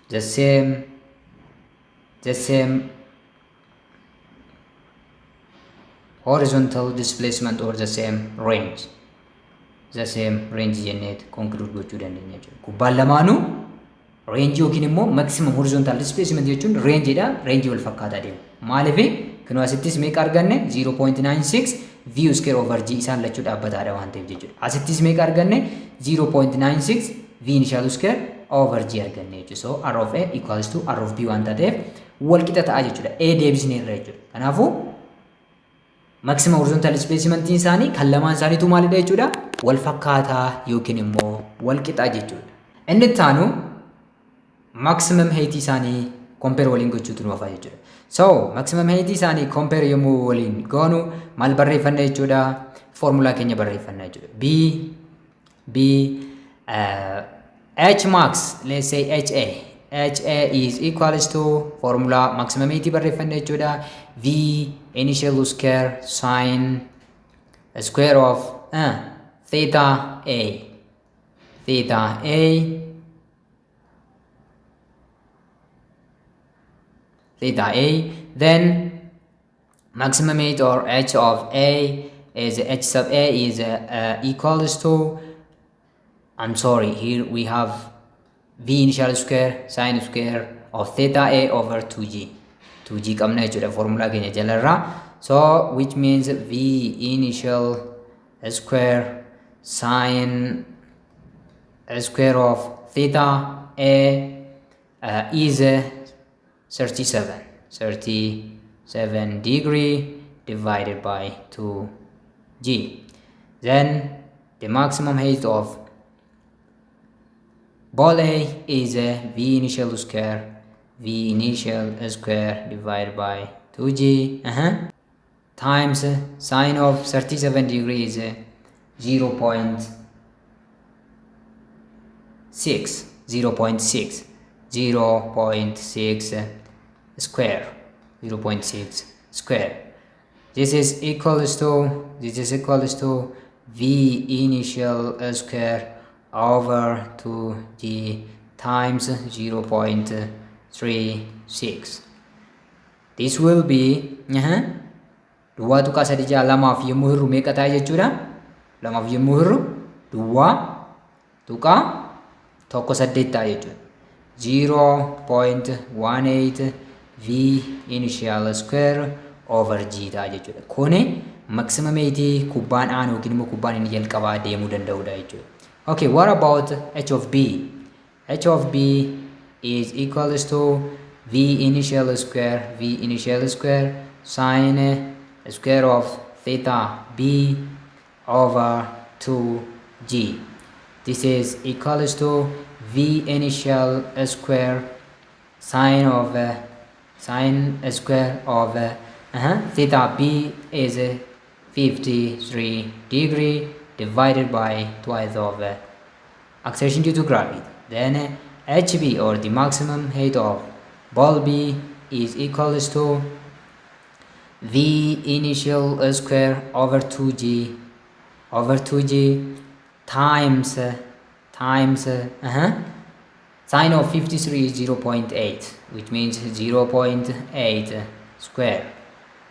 the same horizontal displacement or the same range jennee conclude gochuu dandeenya jechuudha. Kubbaan lamaanuu range yookiin immoo maximum horizontal displacement jechuun range dha. Range wal fakkaataa deema. Maaliif kanu asittis meeqa arganne 0.96 v square over g isaan lachuu dhaabbataadha waan ta'eef jechuudha. Asittis meeqa arganne 0.96 v initial square over g arganne jechuudha. So r of a equals to r of b waan ta'eef wal qixa ta'a jechuudha. A deebisneerra jechuudha. Kanaafuu maximum horizontal displacement isaanii kan lamaan isaaniitu maalidha jechuudha? Wal fakkaataa yookiin immoo wal qixa jechuudha. Inni itti aanu maximum height isaanii compare waliin gochuutu nu hafa jechuudha. So maximum height isaanii compare yommuu waliin goonu maal barreeffanna jechuudha? Formula keenya barreeffanna jechuudha. H max, let's say HA is equals to formula maximum height barreeffanna jechuudha. V initial square sine square of theta A, then maximum height or h of A is h sub A is equals to, I'm sorry, here we have v initial square sine square of theta A over 2g qabna jechuudha formula keenya jalarra. So which means v initial square sine square of theta A is 37 degree divided by 2g. Then the maximum height of ball A is v initial square divided by 2g times sine of 37 degree is 0.6 square. This is equals to v initial square over 2g times 0.36. This will be duwwaa tuqaa sadi ja'a lamaaf yommuu hirru meeqa ta'a jechuudha? Lamaaf yommuu hirru duwwaa tuqaa tokko saddeet ta'a jechuudha. 0.18 v initial square over g ta'a jechuudha. Kuni maximum eighty kubbaan aanu yookiin immoo kubbaan inni jalqabaa deemuu danda'udha jechuudha. Okay, what about h of b? H of b is equals to v initial square sine square of theta b over 2g. This is equals to v initial square sine square of theta b is 53 degree divided by twice of acceleration due to gravity. Then hb, or the maximum height of ball b, is equals to v initial square over 2g times sine of 53 is 0.8, which means 0.8 square.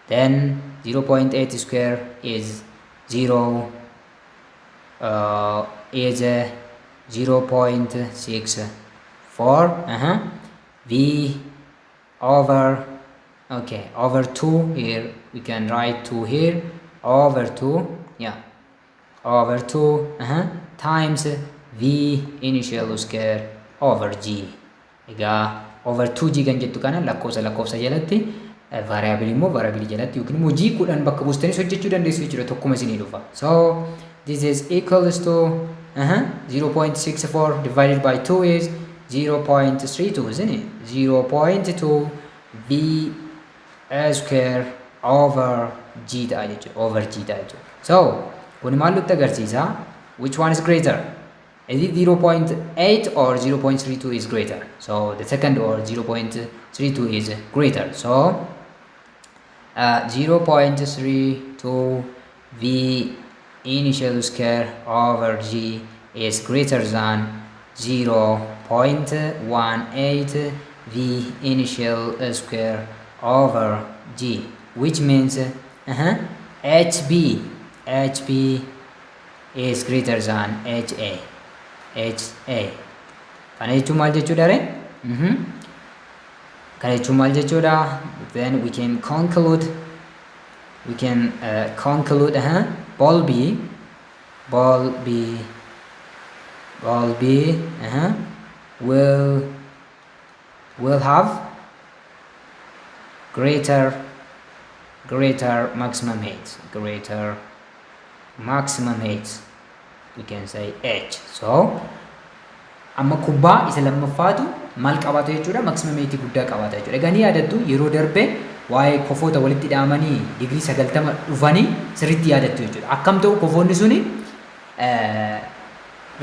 Then 0.8 square is 0.64 v over over 2 here. We can write 2 here over 2 over 2 times v initial square over g. Egaa over 2g kan jettu kana lakkoofsa jalatti variable immoo variable jalatti yookiin immoo g kudhan bakka buustanii hojjechuu dandeessu jechuudha. Tokkuma isinii dhufa. So this is equals to 0.64 divided by 2 is 0.32, isn't it? 0.2 v square over g ta'a jechuudha. So kuni maal nutti agarsiisa? Which one is greater? Is it 0.8 or 0.32 is greater? So the second, or 0.32 is greater. So 0.32 v initial square over g is greater than 0.18 v initial square over g, which means hb is greater than ha. Kana jechuun maal jechuudha re? Kana jechuun maal jechuudha? Then we can conclude ball B will have greater maximum height, we can say h. So amma kubbaa isa lammaffaatu maal qabaatu jechuudha? Maximum height guddaa qabaata jechuudha. Egaa ni yaadattu yeroo darbe waa'ee kofoota walitti hidhamanii digrii 90 dhufanii sirriitti yaadattu jechuudha. Akkam ta'u kofoonni suni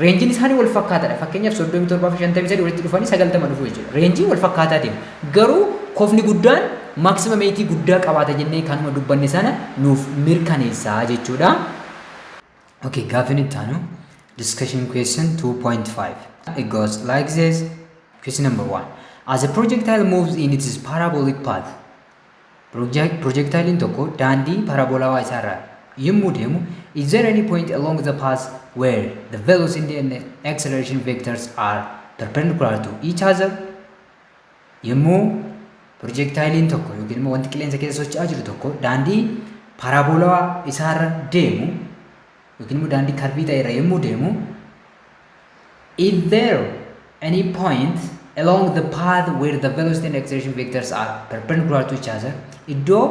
reenjiin isaanii wal fakkaataadha. Fakkeenyaaf 37 walitti dhufanii 90 dhufu jechuudha. Reenjii wal fakkaataa deema. Garuu kofni guddaan maximum height guddaa qabaata jennee kanuma dubbanne sana nuuf mirkaneessaa jechuudha. Okay, gaafiin itti aanu discussion question 2.5. It goes like this. Question number 1. As a projectile moves in its parabolic path, projectile in tokko daandii parabolawaa isaarra yommuu deemu, is there any point along the path where the velocity and acceleration vectors are perpendicular to each other? Yommuu projectile in tokko yookiin immoo wanti qilleensa keessa socho'aa jiru tokko daandii parabolawaa isaarra deemu yookiin immoo daandii karbii ta'e irra yommuu deemu, is there any point along the path where the velocity and acceleration vectors are perpendicular to each other? Iddoo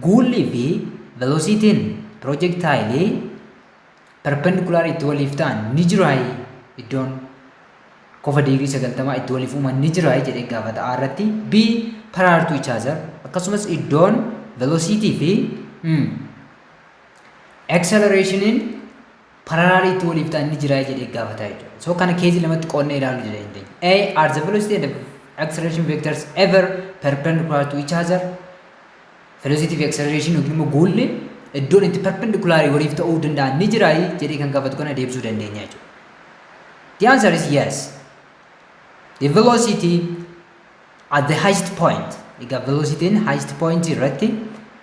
guulli fi velocitiin projectile perpendicular itti waliif ta'an ni jiraayi? Iddoon kofa digrii 90 itti waliif uuman ni jiraayi jedhee gaafata. A irratti b parallel to each other, akkasumas iddoon velocity fi accelerationin parallel itti waliif ta'an ni jiraayi jedhee gaafata jechuudha. So kana keezii lamatti qoonnee ilaaluu dandeenya. A, are the velocity and the acceleration vectors ever perpendicular to each other? Velocity fi acceleration yookiin immoo guulli iddoon itti perpendicular waliif ta'uu danda'an ni jiraayi jedhee kan gaafatu kana deebisuu dandeenya jechuudha. The answer is yes. The velocity at the highest point, velocity in highest point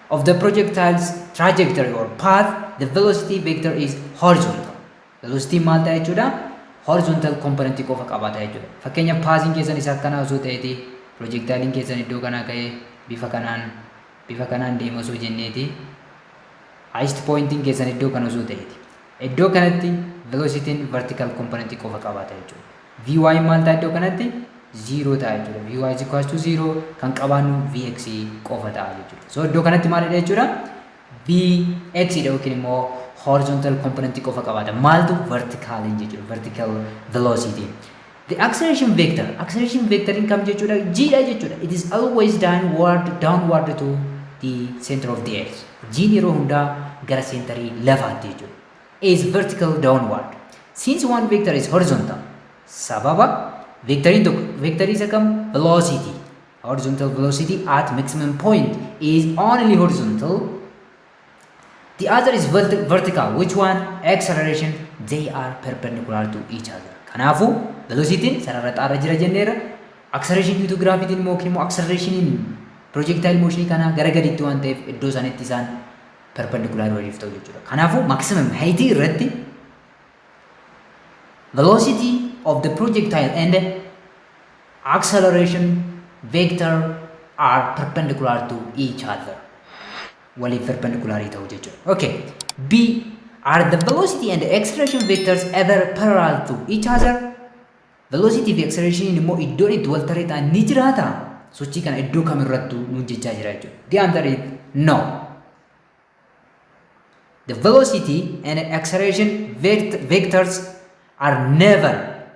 of the projectile's trajectory or path, the velocity vector is horizontal. Velocity maal ta'a jechuudha? Horizontal component qofa qabaata jechuudha. Fakkeenyaaf paasiin keessan isa akkanaa osoo ta'eeti projectilein keessan iddoo kanaa ka'ee bifa kanaan deema osoo jenneeti highest pointing keessan iddoo kana osoo ta'eeti. Iddoo kanatti velocity vertical component qofa qabaata jechuudha. Vy maal ta'a iddoo kanatti? 0 ta'a jechuudha. Vy is equals to 0 kan qabaannu vx qofa ta'a jechuudha. So iddoo kanatti maalidha jechuudha? Vx dha yookiin immoo horizontal component qofa qabaata. Maaltu vertical jechuudha. Vertical velocity. The acceleration vector in kam jechuudha? G dha jechuudha. It is always downward to the center of the earth. G yeroo hundaa gara centerii lafaatti jechuudha. Is vertical downward. Since one vector is horizontal, sababa vector is a velocity. Horizontal velocity at maximum point is only horizontal. The other is vertical. Which one? Acceleration. They are perpendicular to each other. Kanafu velocity sarara xaarra jira jenneera. Acceleration due to gravity immoo yookiin immoo acceleration in projectile motion kana gara gadiitti waan ta'eef iddoo sanatti isaan perpendicular waliif ta'u jechuudha. Kanafu maximum height irratti velocity of the projectile and acceleration vector are perpendicular to each other. Wali perpendicular ta'u jechuudha. Okay. B, are the velocity and the acceleration vectors ever parallel to each other? Velocity fi acceleration immoo iddoon itti wal tarree ta'an ni jiraata. Sochii kana iddoo kamirrattu nuun jechaa jira jechuudha. The answer is no. The velocity and acceleration vectors are never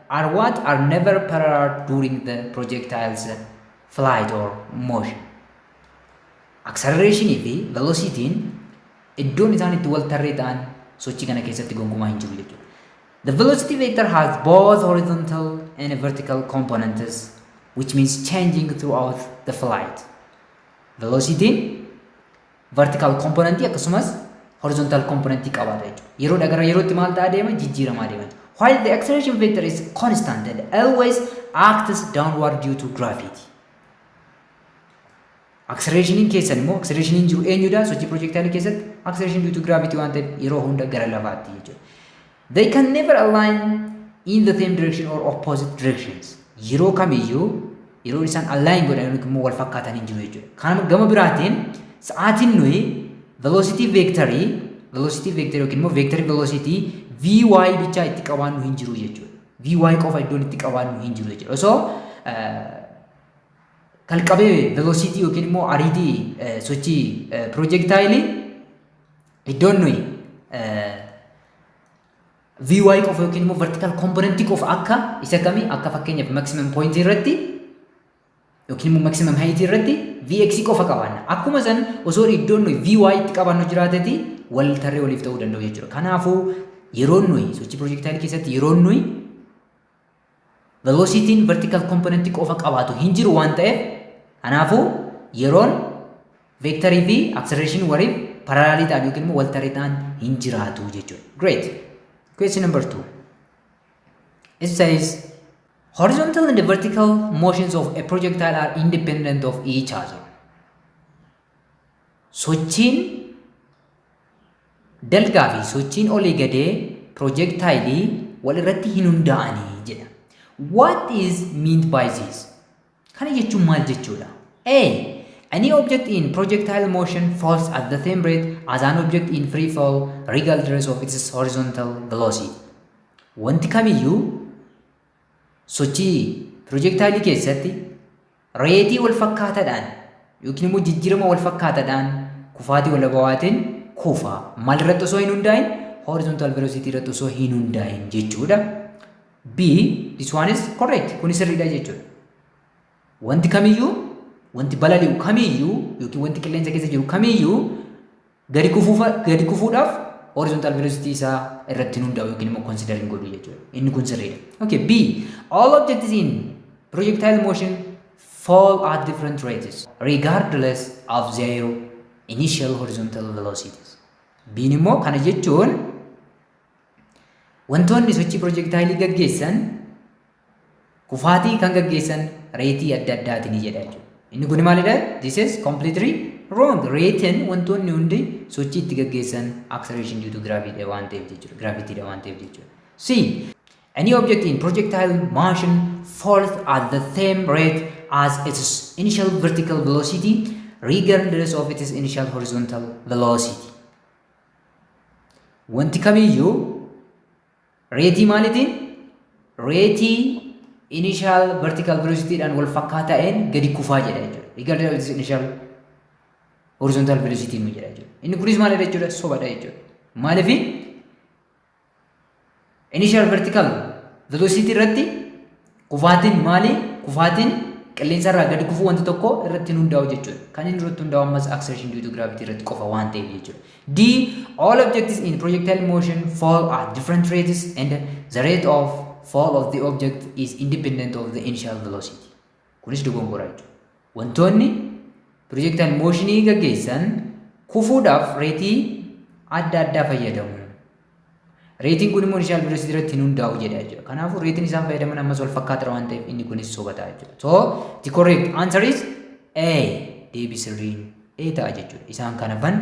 parallel during the projectile's flight or motion. Acceleration fi velocity iddoon isaan itti wal tarree ta'an sochii kana keessatti gonkumaa hin jiru jechuudha. The velocity vector has both horizontal and vertical components, which means changing throughout the flight. Velocity vertical component akkasumas horizontal component qabaata jechuudha. Yeroo gara yerootti maal ta'a deema jijjiiramaa deema. While the acceleration vector is constant and always acts downward due to gravity. Acceleration keessan immoo acceleration jiru eenyudha? Sochii projectile keessatti acceleration due to gravity waan ta'eef yeroo hunda gara lafaatti jechuudha. They can never align in the same direction or opposite directions. Yeroo kamiyyuu yeroo isaan align godhan immoo wal fakkaatan hin jiru jechuudha. Kana gama biraatiin sa'aatiin nuyi velocity vector yookiin immoo vector velocity vy bicha itti qabaannu hin jiru jechuudha. Vy qofa iddoon itti qabaannu hin jiru jechuudha. So kalqabee velocity yookiin immoo ariitii sochii projectile iddoon nuyi vy qofa yookiin immoo vertical component qofa akka isa kamii akka fakkeenyaaf maximum point irratti yookiin immoo maximum height irratti vx qofa qabaanna. Akkuma san osoo iddoon nuyi vy itti qabaannu jiraatati wal tarree waliif ta'uu danda'u jechuudha. Kanaafuu yeroo nuyi sochii projectile keessatti yeroo nuyi velocity vertical component qofa qabaatu hin jiru waan ta'eef kanaafuu yeroon vectorii fi acceleration waliif parallel ta'an yookiin immoo wal tarree ta'an hin jiraatu jechuudha. Great. Question number 2. It says horizontal and vertical motions of a projectile are independent of each other. Sochiin dalgaa fi sochiin olii gadee projectile wal irratti hin hundaa'anii jedha. What is meant by this? Kana jechuun maal jechuudha? A. Any object in projectile motion falls at the same rate as an object in free fall regardless of its horizontal velocity. Wanti kamiyyuu sochii projectile keessatti reetii wal fakkaataadhaan yookiin immoo jijjiirama wal fakkaataadhaan kufaatii wal bawaatiin kufa. Maal irratti osoo hin hundaa'in? Horizontal velocity irratti osoo hin hundaa'in jechuudha. B. This one is correct. Kuni sirriidha jechuudha. Wanti kamiyyuu wanti balali'u kamiyyuu yookiin wanti qilleensa keessa jiru kamiyyuu gadi kufuudhaaf horizontal velocity isaa irratti hundaa'u yookiin immoo considering godhu jechuudha. Inni kun sirriidha. Okay. B. All objects in projectile motion fall at different rates regardless of their initial horizontal velocities. B immoo kana jechuun wantoonni sochii projectile gaggeessan kufaatii kan gaggeessan reetii adda addaatiin jedha jechuudha. Inni kun maalidha? This is completely wrong. Reetiin wantoonni hundi sochii itti gaggeessan acceleration due to gravity waan ta'eef jechuudha. Gravity waan ta'eef jechuudha. See, any object in projectile motion falls at the same rate as its initial vertical velocity regardless of its initial horizontal velocity. Wanti kamiyyuu reetii maalitiin? Reetii initial vertical velocity dhaan wal fakkaata'een gadi kufaa jedha jechuudha. Regardless of its initial horizontal velocity nu jedha jechuudha. Inni kunis maalidha jechuudha? Sobadha jechuudha. Maaliif initial vertical velocity irratti kufaatiin maali? Kufaatiin qilleensa irraa gadi kufuu wanti tokko irratti hundaa'u jechuudha. Kan inni irratti hundaa'u ammas acceleration due to gravity irratti qofa waan ta'eef jechuudha. D. All objects in projectile motion fall at different rates and the rate of fall of the object is independent of the initial velocity. Kunis dogongora jechuudha. Wantoonni projectile motionii gaggeessan kufuudhaaf reetii adda addaa fayyadamu. Reetiin kun immoo initial velocity irratti hundaa'u jedha jechuudha. Kanaafuu reetiin isaan fayyadaman ammas wal fakkaata waan ta'eef inni kunis sobataa jechuudha. So the correct answer is A. Deebii sirriin A ta'a jechuudha. Isaan kan hafan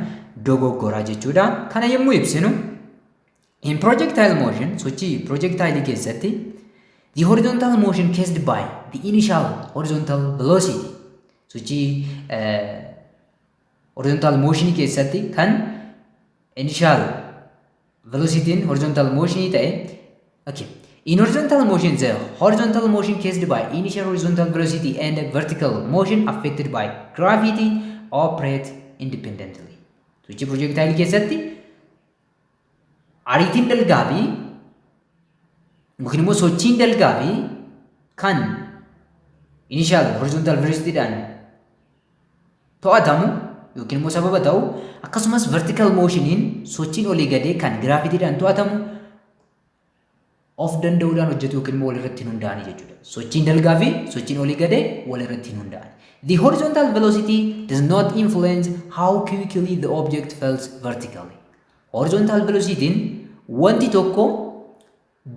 dogoggoraa jechuudha. Kana yommuu ibsinu in projectile motion sochii projectile keessatti the horizontal motion caused by the initial horizontal velocity sochii horizontal motion keessatti kan initial velocity in horizontal motion ta'e. Okay. In horizontal motion, the horizontal motion caused by initial horizontal velocity and vertical motion affected by gravity operate independently. Sochii projectile keessatti ariitiin dalgaa fi yookiin immoo sochiin dalgaa fi kan initial horizontal velocity dhaan to'atamu yookiin immoo sababa ta'u akkasumas vertical motioniin sochiin olii gadee kan gravity dhaan to'atamu of danda'uudhaan hojjetu yookiin immoo walirratti hin hundaa'ani jechuudha. Sochiin dalgaa fi sochiin olii gadee walirratti hin hundaa'ani. The horizontal velocity does not influence how quickly the object falls vertically. Horizontal velocity'n wanti tokko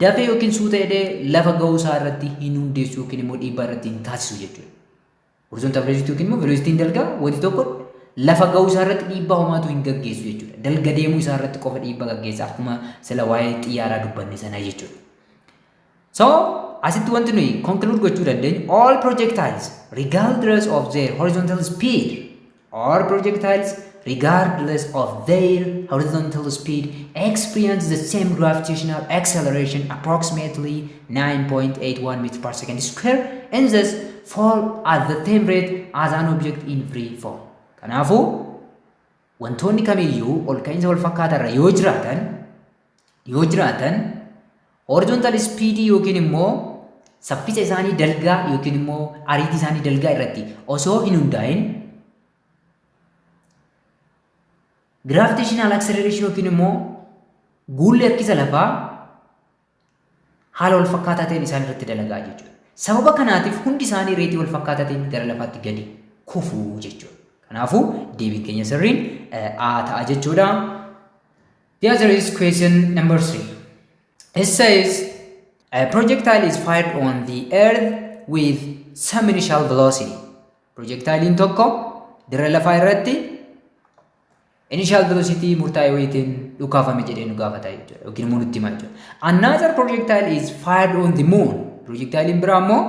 dafee yookiin suuta jedhee lafa ga'uu isaa irratti hin hundeessu yookiin immoo dhiibbaa irratti hin taasisu jechuudha. Horizontal velocity yookiin immoo velocity'n dalgaa wanti tokko lafa ga'uu isaa irratti dhiibbaa homaatu hin gaggeessu jechuudha. Dalga deemuu isaa irratti qofa dhiibbaa gaggeessa akkuma sila waa'ee xiyyaaraa dubbanne sana jechuudha. So, asitti wanti nuyi conclude gochuu dandeenyu all projectiles regardless of their horizontal speed experience the same gravitational acceleration approximately 9.81 meters per second square and thus fall at the same rate as an object in free fall. Kanaafuu wantoonni kamiyyuu ol ka'iinsa wal fakkaataa irra yoo jiraatan horizontal speed yookiin immoo saffisa isaanii dalgaa yookiin immoo ariitii isaanii dalgaa irratti osoo hin hundaa'in gravitational acceleration yookiin immoo guulli harkisa lafaa haala wal fakkaataa ta'een isaan irratti dalagaa jechuudha. Sababa kanaatiif hundi isaanii reetii wal fakkaataa ta'een gara lafaatti gadi kufuu jechuudha. Kanaafuu deebiin keenya sirriin A ta'a jechuudha. The answer is question number 3. It says a projectile is fired on the earth with some initial velocity. Projectile in tokko dirra lafaa irratti initial velocity murtaa'e wayitiin dhukaafame jedhee nu gaafata jechuudha yookiin immoo nutti hima jechuudha. Another projectile is fired on the moon. Projectile in biraa immoo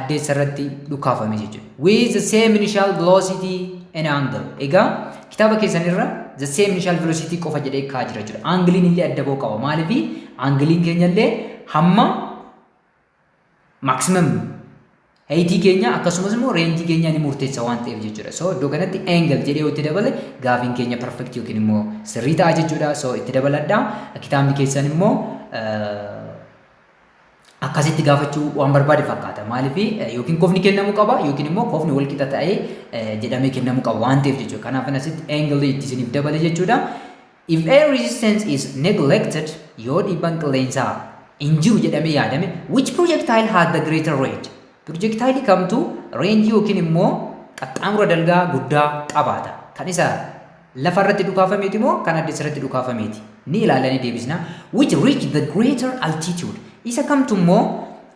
addeessa irratti dhukaafame jechuudha. With the same initial velocity and angle. Egaa kitaaba keessan irra the same initial velocity qofa jedhee kaa jira jechuudha. Angliin illee adda ba'uu qaba. Maaliif angliin keenya illee hamma maximum heightii keenya akkasumas immoo range keenya ni murteessa waan ta'eef jechuudha. So iddoo kanatti angle jedhee yoo itti dabale gaafiin keenya perfect yookiin immoo sirrii ta'a jechuudha. So itti dabaladhaa. Kitaabni keessan immoo akkasitti gaafachuu waan barbaade fakkaata. Maaliif yookiin kofni kennamuu qaba yookiin immoo kofni wal qixa ta'ee jedhamee kennamuu qaba waan ta'eef jechuudha. Kanaaf asitti angle itti isiniif dabale jechuudha. If air resistance is neglected, yoo dhiibbaan qilleensaa hin jiru jedhamee yaadame, which projectile had the greater range? Projectile kamtu range yookiin immoo qaxxaamura dalgaa guddaa qabaata. Kan isa lafarratti dhukaafameeti moo kan addeessarratti dhukaafameeti ni ilaalanii deebisna. Which reach the greater altitude, isa kamtu immoo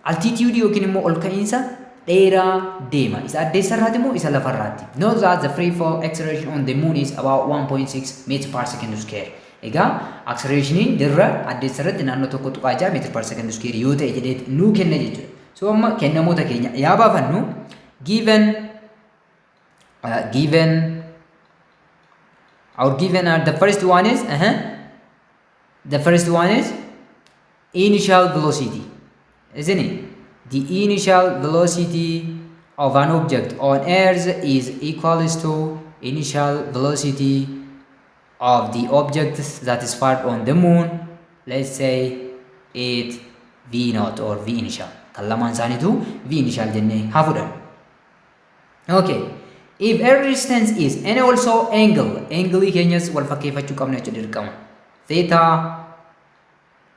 altitude yookiin immoo ol ka'iinsa dheeraa deema, isa addeessarraati moo isa lafarraatti. Note that the free fall acceleration on the moon is about 1.6 meter per second square. Egaa accelerationin dirra addeessarratti naannoo tokko tuqaa 6 meter per second square yoo ta'e jedhee nuu kenna jechuudha. So amma kennamoota keenya yaa baafannu given the first one is initial velocity, isn't it? The initial velocity of an object on Earth is equals to initial velocity of the object that is fired on the moon. Let's say it v naught or v initial. Kallamaan isaaniitu v initial jennee haa fudhannu. Okay. If air resistance is and also angle keenyas wal fakkeeffachuu qabna jechuudha dirqama. Theta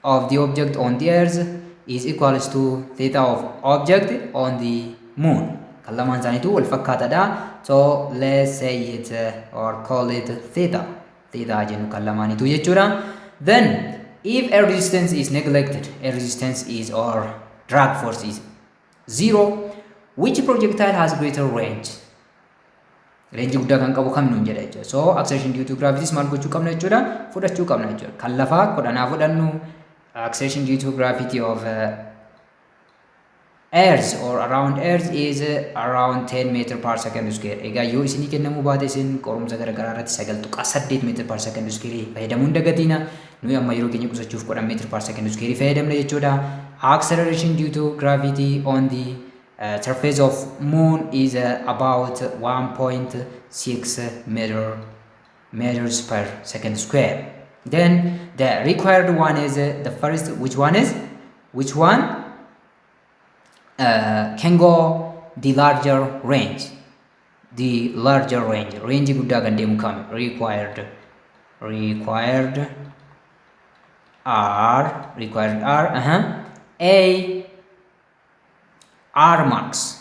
of the object on the earth is equals to theta of object on the moon. Kallamaan isaaniitu wal fakkaataadha. So let's say it or call it theta. Theta jennu kallamaaniitu jechuudha. Then if air resistance is neglected, air resistance is or drag force is 0, which projectile has greater range? Range guddaa kan qabu kam nuun jedha jechuudha. So acceleration due to gravity maal gochuu qabna jechuudha? Fudhachuu qabna jechuudha. Kan lafaa kudhanaa fudhannu acceleration due to gravity of Earth or around Earth is around 10 meter per second square. Egaa yoo isinii kennamuu baate isin qorumsa garaagaraa irratti 9.8 meter per second square fayyadamuun dagatiina. Nuyi amma yeroo keenya qusachuuf 10 meter per second square fayyadamna jechuudha. Acceleration due to gravity on the surface of moon is about 1.6 meters per second square. Then the required one is the first, which one can go the larger range. Range guddaa kan deemu kam required R A R max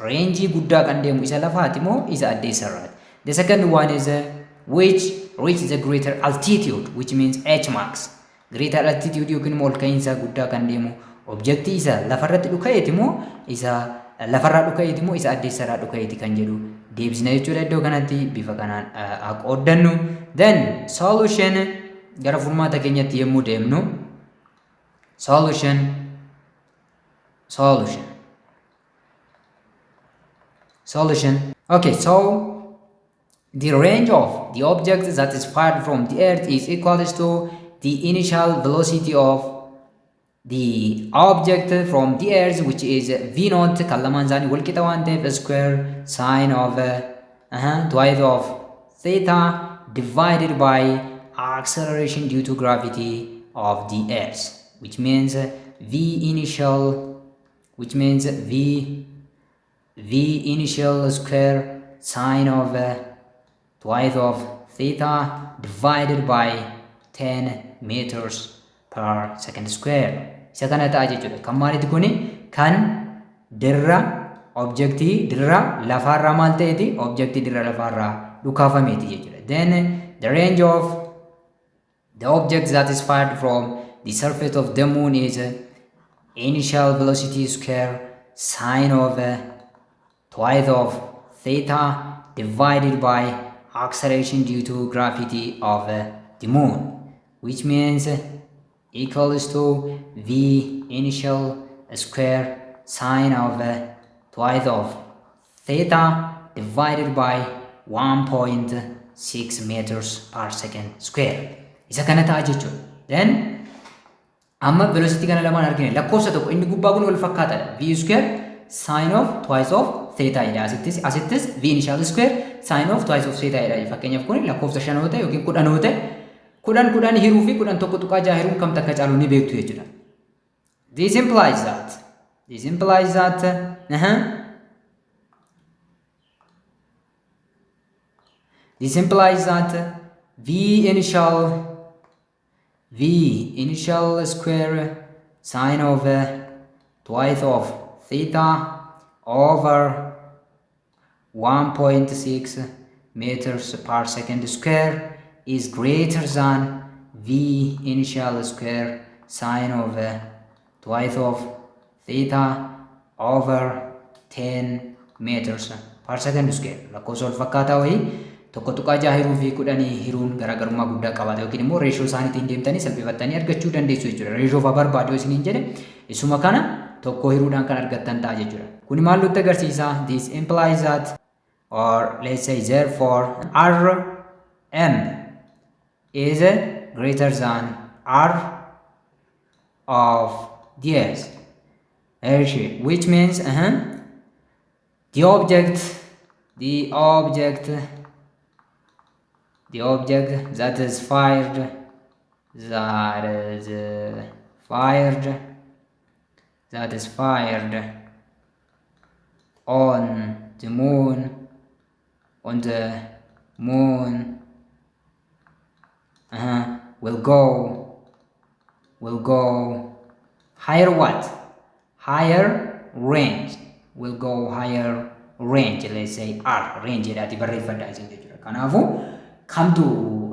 range guddaa kan deemu isa lafaati moo isa addeessarraati. The second one is which reach the greater altitude, which means H max. Greater altitude yookiin immoo ol ka'iinsa guddaa kan deemu objectii isa lafarratti dhuka'eeti moo isa lafarraa dhuka'eeti moo isa addeessarraa dhuka'eeti kan jedhu deebisna jechuudha. Iddoo kanatti bifa kanaan qooddannu. Then solution gara furmaata keenyatti yemmuu deemnu solution. Okay, so the range of the object that is fired from the earth is equals to the initial velocity of the object from the earth, which is v naught kallamaan isaanii wal qixa waan ta'eef square sine of twice of theta divided by acceleration due to gravity of the earth, which means v initial square sine of twice of theta divided by 10 meters per second square. Isa kana ta'a jechuudha. Kan maaliiti kuni? Kan dirra objectii dirra lafarraa maal ta'eeti? Objectii dirra lafarraa dhukaafameeti jechuudha. Then the range of the object that is fired from the surface of the moon is initial velocity square sine of twice of theta divided by acceleration due to gravity of the moon, which means equals to v initial square sine of twice of theta divided by 1.6 meters per second square. Isa kana ta'a jechuudha. Then amma velocity kana lamaan argine lakkoofsa tokko inni gubbaa kun wal fakkaataadha. V square sine of twice of theta jedha. Asittis v initial square sine of twice of theta jedha. Fakkeenyaaf kun lakkoofsa 5 ta'e yookiin 10 ta'e 10 hiruu fi 11 tuqaa 6 hiruun kam takka caalu ni beektu jechuudha. This implies that v initial square sine of twice of theta over 1.6 meters per second square is greater than v initial square sine of twice of theta over 10 meters per second square. Lakkoofsa wal fakkaataa wayii tokko tuqaa jaha hiruu fi kudhanii hiruun garaagarummaa guddaa qabaata yookiin immoo reeshoo isaaniitiin deemtanii salphifattanii argachuu dandeessu jechuudha. Reeshoo fa'aa barbaadu isiniin jedhe isuma kana tokko hiruudhaan kan argattan ta'a jechuudha. Kuni maal nutti agarsiisa? This implies that, or let's say therefore, Rm is greater than R of ds, which means the object that is fired on the moon will go higher what? Higher range. Will go higher range. Let's say R range jedhaati barreeffadha isin jechuudha. Kanaafuu kamtu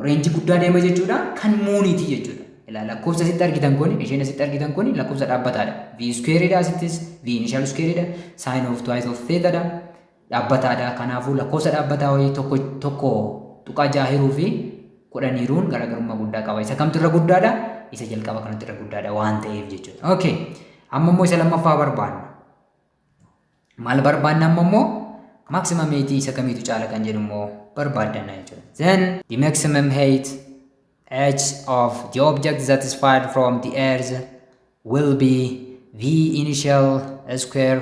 range guddaa deema jechuudha kan muuniiti jechuudha. Lakkoofsa asitti argitan kun isheen asitti argitan kun lakkoofsa dhaabbataadha. V square dha asittis V initial square dha sine of twice of theta dha dhaabbataadha. Kanaafuu lakkoofsa dhaabbataa wayii tokko tuqaa jaha hiruu fi kudhan hiruun garaagarummaa guddaa qaba. Isa kamtu irra guddaadha? Isa jalqaba kanatti irra guddaadha waan ta'eef jechuudha. Okay. Amma immoo isa lammaffaa barbaanna. Maal barbaanna amma immoo maximum height isa kamiitu caala kan jedhu immoo barbaaddanna jechuudha. Then the maximum height h of the object that is fired from the earth will be v initial square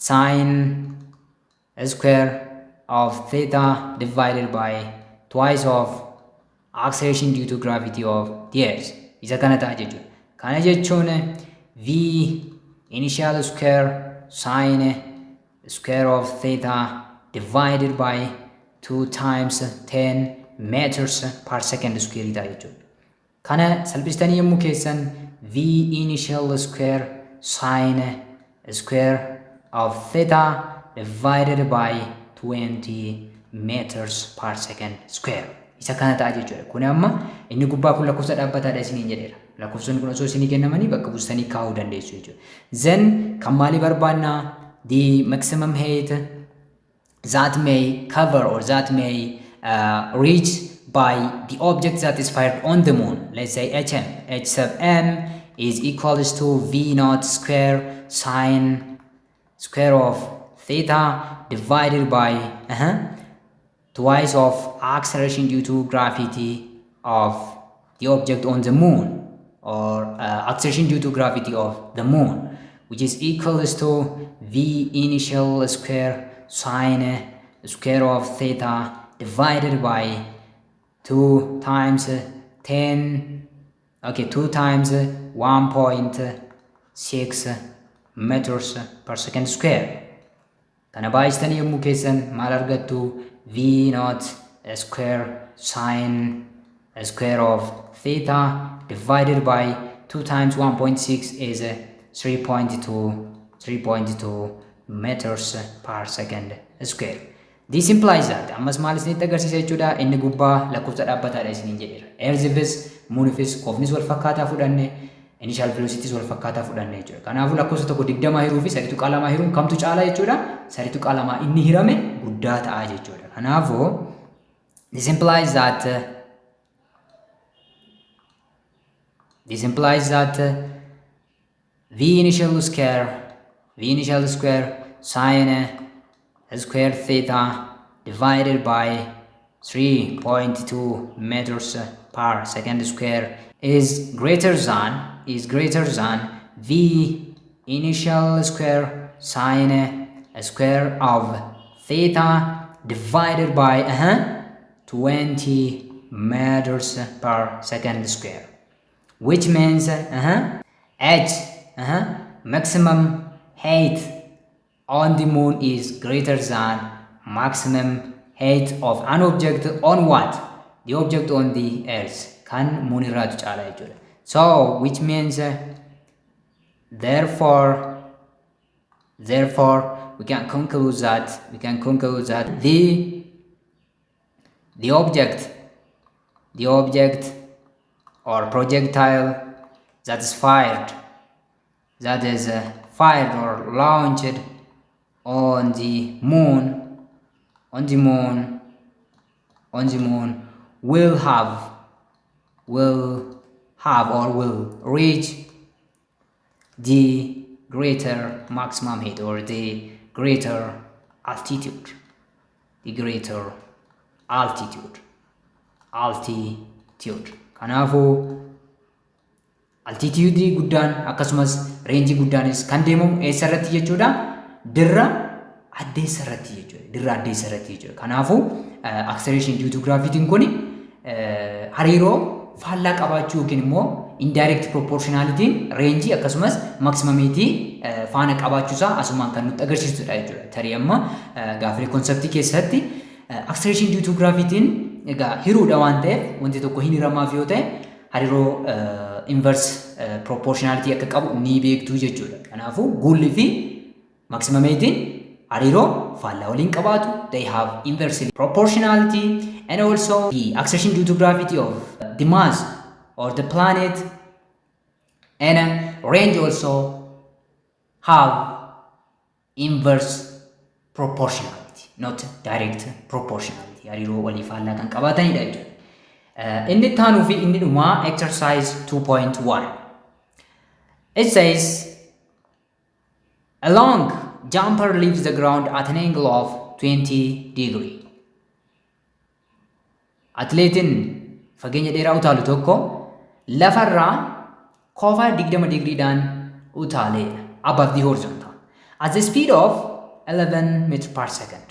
sine square of theta divided by twice of acceleration due to gravity of the earth. Isa kana ta'a jechuudha. Kana jechuun v initial square sine square of theta divided by 2 times 10 meters per second square ta'a jechuudha. Kana salphistanii yommuu keessan v initial square sine square of theta divided by 20 meters per second square. Isa kana ta'a jechuudha. Kun amma inni gubbaa kun lakkoofsa dhaabbataadha isiniin jedheera. Lakkoofsonni kun osoo isinii kennamanii bakka buustanii kaa'uu dandeessu jechuudha. Then kan maalii barbaannaa? The maximum height that may cover or that may reach by the object that is fired on the moon. Let's say hm. H sub m is equals to v naught square sine square of theta divided by twice of acceleration due to gravity of the object on the moon, or acceleration due to gravity of the moon, which is equals to v initial square sine square of theta divided by 2 times 1.6 meters per second square. Kana baay'istanii yommuu keessan maal argattu? V naught square sine square of theta divided by 2 times 1.6 is 3.2 meters per second square. This implies that ammas maal isinitti agarsiisa jechuudha. Inni gubbaa lakkoofsa dhaabbataadha isiniin jedheera. Earthifis moonifis qofnis wal fakkaataa fudhanne initial velocities wal fakkaataa fudhanne jechuudha. Kanaafuu lakkoofsa tokko 20 hiruu fi 3.2 hiruun kamtu caalaa jechuudha? 3.2 inni hirame guddaa ta'a jechuudha. Kanaafuu this implies that v initial square sine square theta divided by 3.2 meters per second square is greater than v initial square sine square of theta divided by 20 meters per second square, which means maximum height on the moon is greater than maximum height of an object on what? The object on the earth. Kan moon irraatu caala jechuudha. So which means therefore we can conclude that the the object or projectile that is fired or launched on the moon will reach the greater maximum height or the greater altitude. Kanaafuu altitude guddaan akkasumas range guddaanis kan deemamu eessarratti jechuudha? Dirra addeessarratti jechuudha. Kanaafuu acceleration due to gravity kun hariiroo faallaa qabaachuu yookiin immoo indirect proportionality range akkasumas maximumity faana qabaachuusaa asumaan kan nutti agarsiisudha jechuudha. Tarii amma gaafilee konseptii keessatti acceleration due to gravity egaa hiruudha waan ta'eef wanti tokko hin hiramaaf yoo ta'e hariiroo inverse proportionality akka qabu ni beektu jechuudha. Kanaafuu guulli fi maximumity hariiroo faallaa waliin qabaatu. They have inversely proportionality, and also the acceleration due to gravity of the mass or the planet and range also have inverse proportionality, not direct proportionality. Hariiroo walii faallaa kan qabaatanidha jechuudha. Inni taanuu fi inni dhumaa exercise 2.1. It says a long jumper leaves the ground at an angle of 20 degree. Atleetiin fageenya dheeraa utaalu tokko lafarraa koofaa 20 degreedhaan utaaleedha above the horizontal at the speed of 11 meter per second.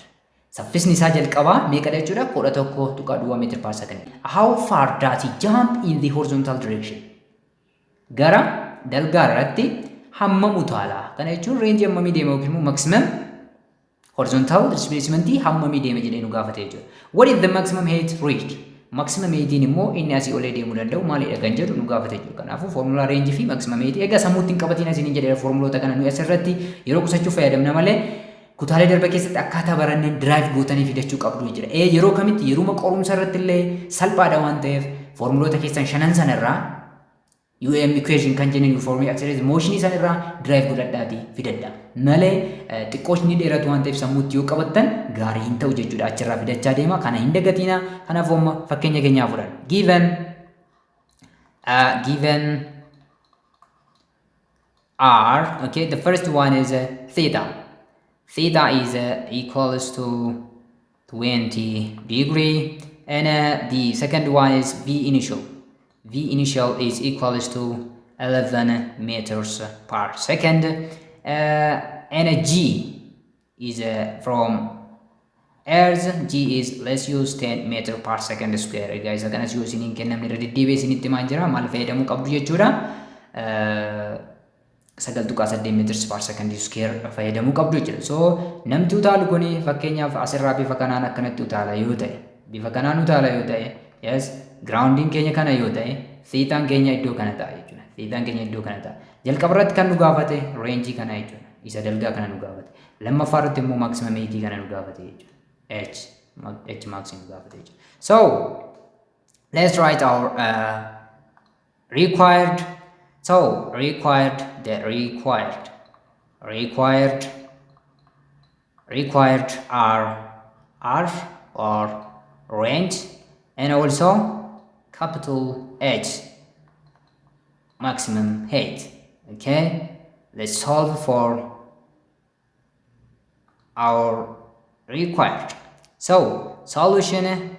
Saffisni isaa jalqabaa meeqadha jechuudha? 11.2 meter per second. How far does he jump in the horizontal direction? Gara dalgaa irratti hammam utaalaa? Kana jechuun range hammamii deema yookiin immoo maximum horizontal displacement hammamii deema jedhee nu gaafate jechuudha. What is the maximum height reached? Maximum heightiin immoo inni asii olee deemuu danda'u maalidha kan jedhu nu gaafate jechuudha. Kanaafuu formulaa range fi maximum height egaa sammuutti hin qabatiin asiin jedhee formuloota kana nu asirratti yeroo qusachuuf fayyadamna malee kutaalee darba keessatti akkaataa baranneen drive gootanii fidachuu qabdu jira. Yeroo kamitti yeruma qorumsa irratti illee salphaadha waan ta'eef formuloota keessan shanan sanarraa UM equation kan jennu uniform accelerated motion sanarraa drive godhadhaatii fidadha. Malee xiqqooshni dheeratu waan ta'eef sammuutti yoo qabattan gaarii hin ta'u jechuudha. Achirraa fidachaa deema. Kana hin dagatina. Kanaafuu amma fakkeenya keenyaa fudhanna. Given R, okay, the first one is theta. Theta is equals to 20 degree, and the second one is V initial. V initial is equals to 11 meters per second, and G is from Earth. G is, let's use 10 meter per second square. Guys, again as using in kennamni irra deddeebi'ee isinitti himaa jira maal fayyadamuu qabdu jechuudha. 9.8 meters per second square fayyadamuu qabdu jechuudha. So namti utaalu kun fakkeenyaaf asirraa bifa kanaan akkanatti utaala yoo ta'e, bifa kanaan utaala yoo ta'e, yes, grounding keenya kana yoo ta'e, theta keenya iddoo kana ta'a jechuudha. Theta keenya iddoo kana ta'a. Jalqaba irratti kan nu gaafate range kana jechuudha. Isa dalgaa kana nu gaafate. Lammaffaa irratti immoo maximum height kana nu gaafate jechuudha. H maximum gaafate jechuudha. So let's write our required are R or range, and also capital H maximum height. Okay, let's solve for our required. So solution,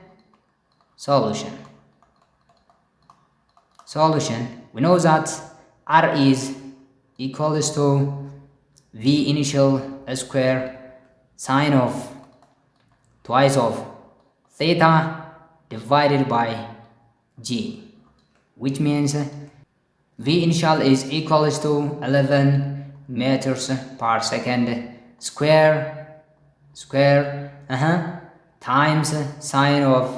we know that R is equals to V initial square sine of twice of theta divided by G, which means V initial is equals to 11 meters per second square times sine of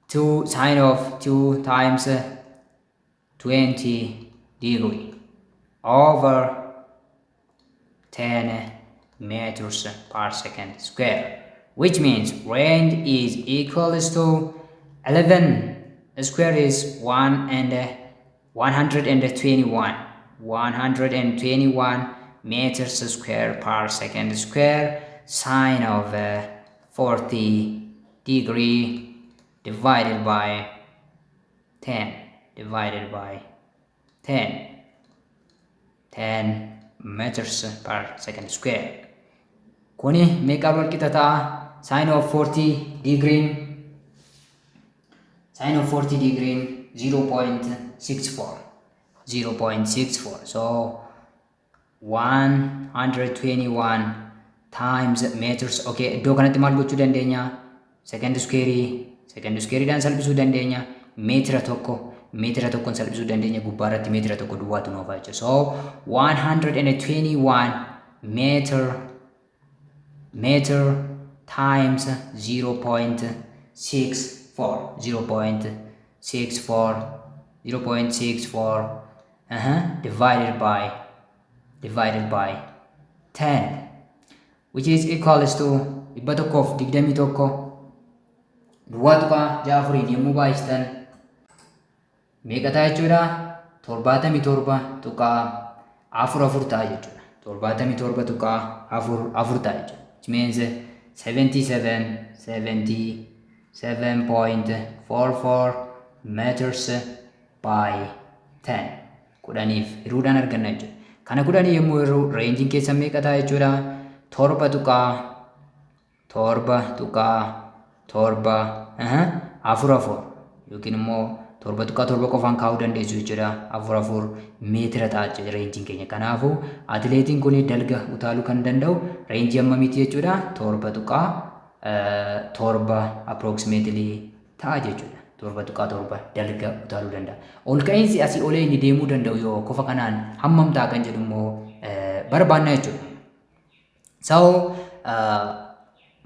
2 times 20 degree over 10 meters per second square. which means range is equals to 11 square is 121 meters square per second square. Sine of 40 degree divided by 10 meters per second square. Kuni meeqa wal qixa ta'a? Sine of 40 degree 0.64. So 121 times meters. Okay, iddoo kanatti maal gochuu dandeenya? Second square dhaan salphisuu dandeenya. Meetira tokkoon salphisuu dandeenya. Gubbaa irratti meetira tokko duwwaatu nuuf jechuudha. So 121 meter times 0.64 divided by 10, which is equals to 121 duwwaatuqa jaafuriin yommuu baay'istan meeqa ta'a jechuudha? 77 tuqaa 4 ta'a jechuudha. 77 tuqaa 4 ta'a jechuudha. Which means 77.44 meters by 10. Kudhaniif hiruudhaan arganna jechuudha. Kana kudhanii yommuu hiruu reenjiin keessa meeqa ta'a jechuudha? 7 tuqaa 4 yookiin immoo 7 tuqaa 7 qofaan kaa'uu dandeessu jechuudha. 4 meetira ta'a jechuudha reenjiin keenya. Kanaafuu atileetiin kun dalga utaaluu kan danda'u reenjii hammamiiti jechuudha? 7 tuqaa 7 approximately ta'a jechuudha. 7 tuqaa 7 dalga utaaluu danda'a. Ol ka'iinsi asii olee inni deemuu danda'u yoo qofa kanaan hammam ta'a kan jedhu immoo barbaanna jechuudha. So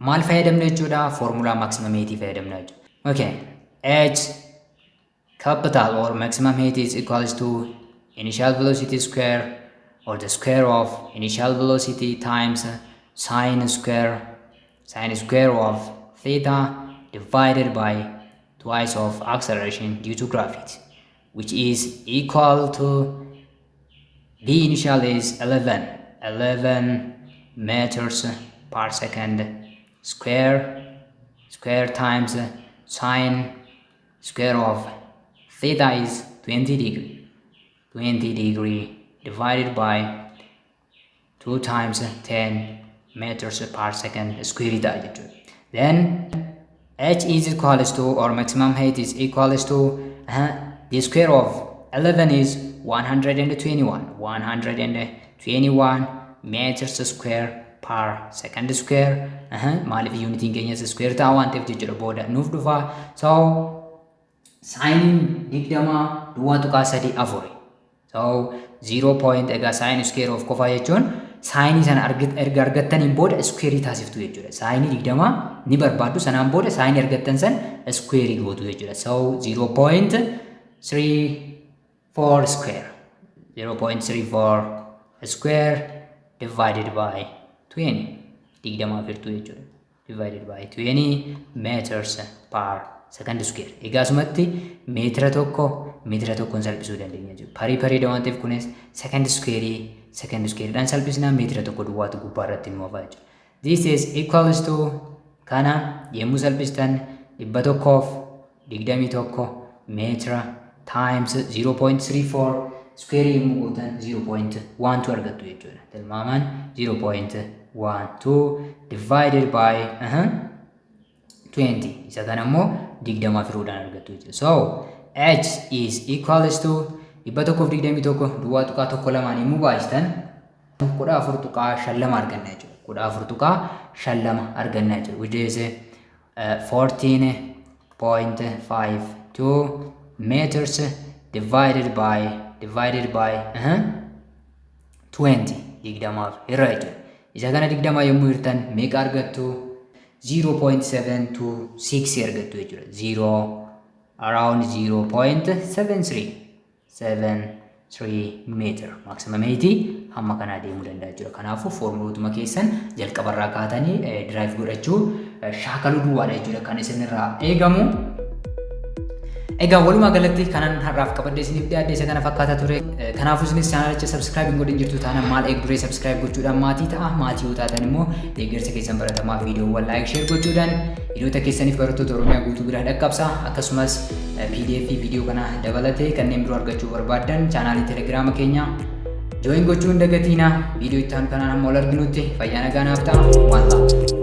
maal fayyadamna jechuudha? Formula maximum height fayyadamna jechuudha. Okay, h capital or maximum height is equals to initial velocity square or the square of initial velocity times sine square of theta divided by twice of acceleration due to gravity, which is equal to b initial is 11 meters per second square times sine square of theta is 20 degree divided by 2 times 10 meters per second square ta'a jechuudha. Then h is equals to, or maximum height is equals to the square of 11 is 121 meters square per second square. Maaliif unitiin keenya square ta'a waan ta'eef jechuudha. Booda nuuf dhufa. So saayiniin 20 duwwaa tuqaa 3 so 0. Egaa saayinii square of qofa jechuun saayinii sana erga argattaniin booda square taasiftu jechuudha. Saayinii 20 ni barbaaddu, sanaan booda saayinii argattan san square gootu jechuudha. So 0.34 square divided by 20 firtuu jechuudha. Divided by 20 meters per second square. Egaa asumatti meetira tokkoon salphisuu dandeenya jechuudha. Parii waan ta'eef kunis second square dhaan salphisnaa meetira tokko duwwaatu gubbaa irratti nu oofaa jechuudha. This is equals to kana yemmuu salphistan 121 meetira times 0.34 square yemmuu gootan 0.12 argattu jechuudha. Tilmaamaan 0.12 divided by 20. Isa kana immoo 20 firuudhaan argattu jechuudha. So h is equals to 121 duwwaa tuqaa 1 yemmuu baay'istan 14 tuqaa 5 arganna jechuudha. 14 tuqaa 5 arganna jechuudha. Which is 14.52 meters divided by 20 digdamaaf irra jechuudha. Isa kana 20 yemmuu hirtan meeqa argattu? 0.726 argattu jechuudha. 0 around 0.73 meter maximum height hamma kana deemuu danda'a jechuudha. Kanaafuu foormulootuma keessan jalqabarraa kaatanii derive godhachuu shaakaluu duwwaadha jechuudha kan isinirraa eegamu. Egaa walumaa galatti kanan har'aaf qabadde isiniif dhiyaadde isa kana fakkaata ture. Kanaafuu isinis chaanalicha subscribe hin godhin jirtu taana maal eegduree subscribe gochuudhaan maatii ta'a. Maatii yoo taatan immoo deeggarsa keessan baratamaa viidiyoowwan like share gochuudhaan hiriyoota keessaniif barattoota Oromiyaa guutuu bira dhaqqabsaa. Akkasumas PDF viidiyoo kana dabalatee kanneen biroo argachuu barbaaddan chaanalii Telegiraama keenya join gochuun dagatiina. Viidiyoo itti aanu kanaan amma wal arginutti fayyaa nagaa naaf ta'a. Waan ta'a.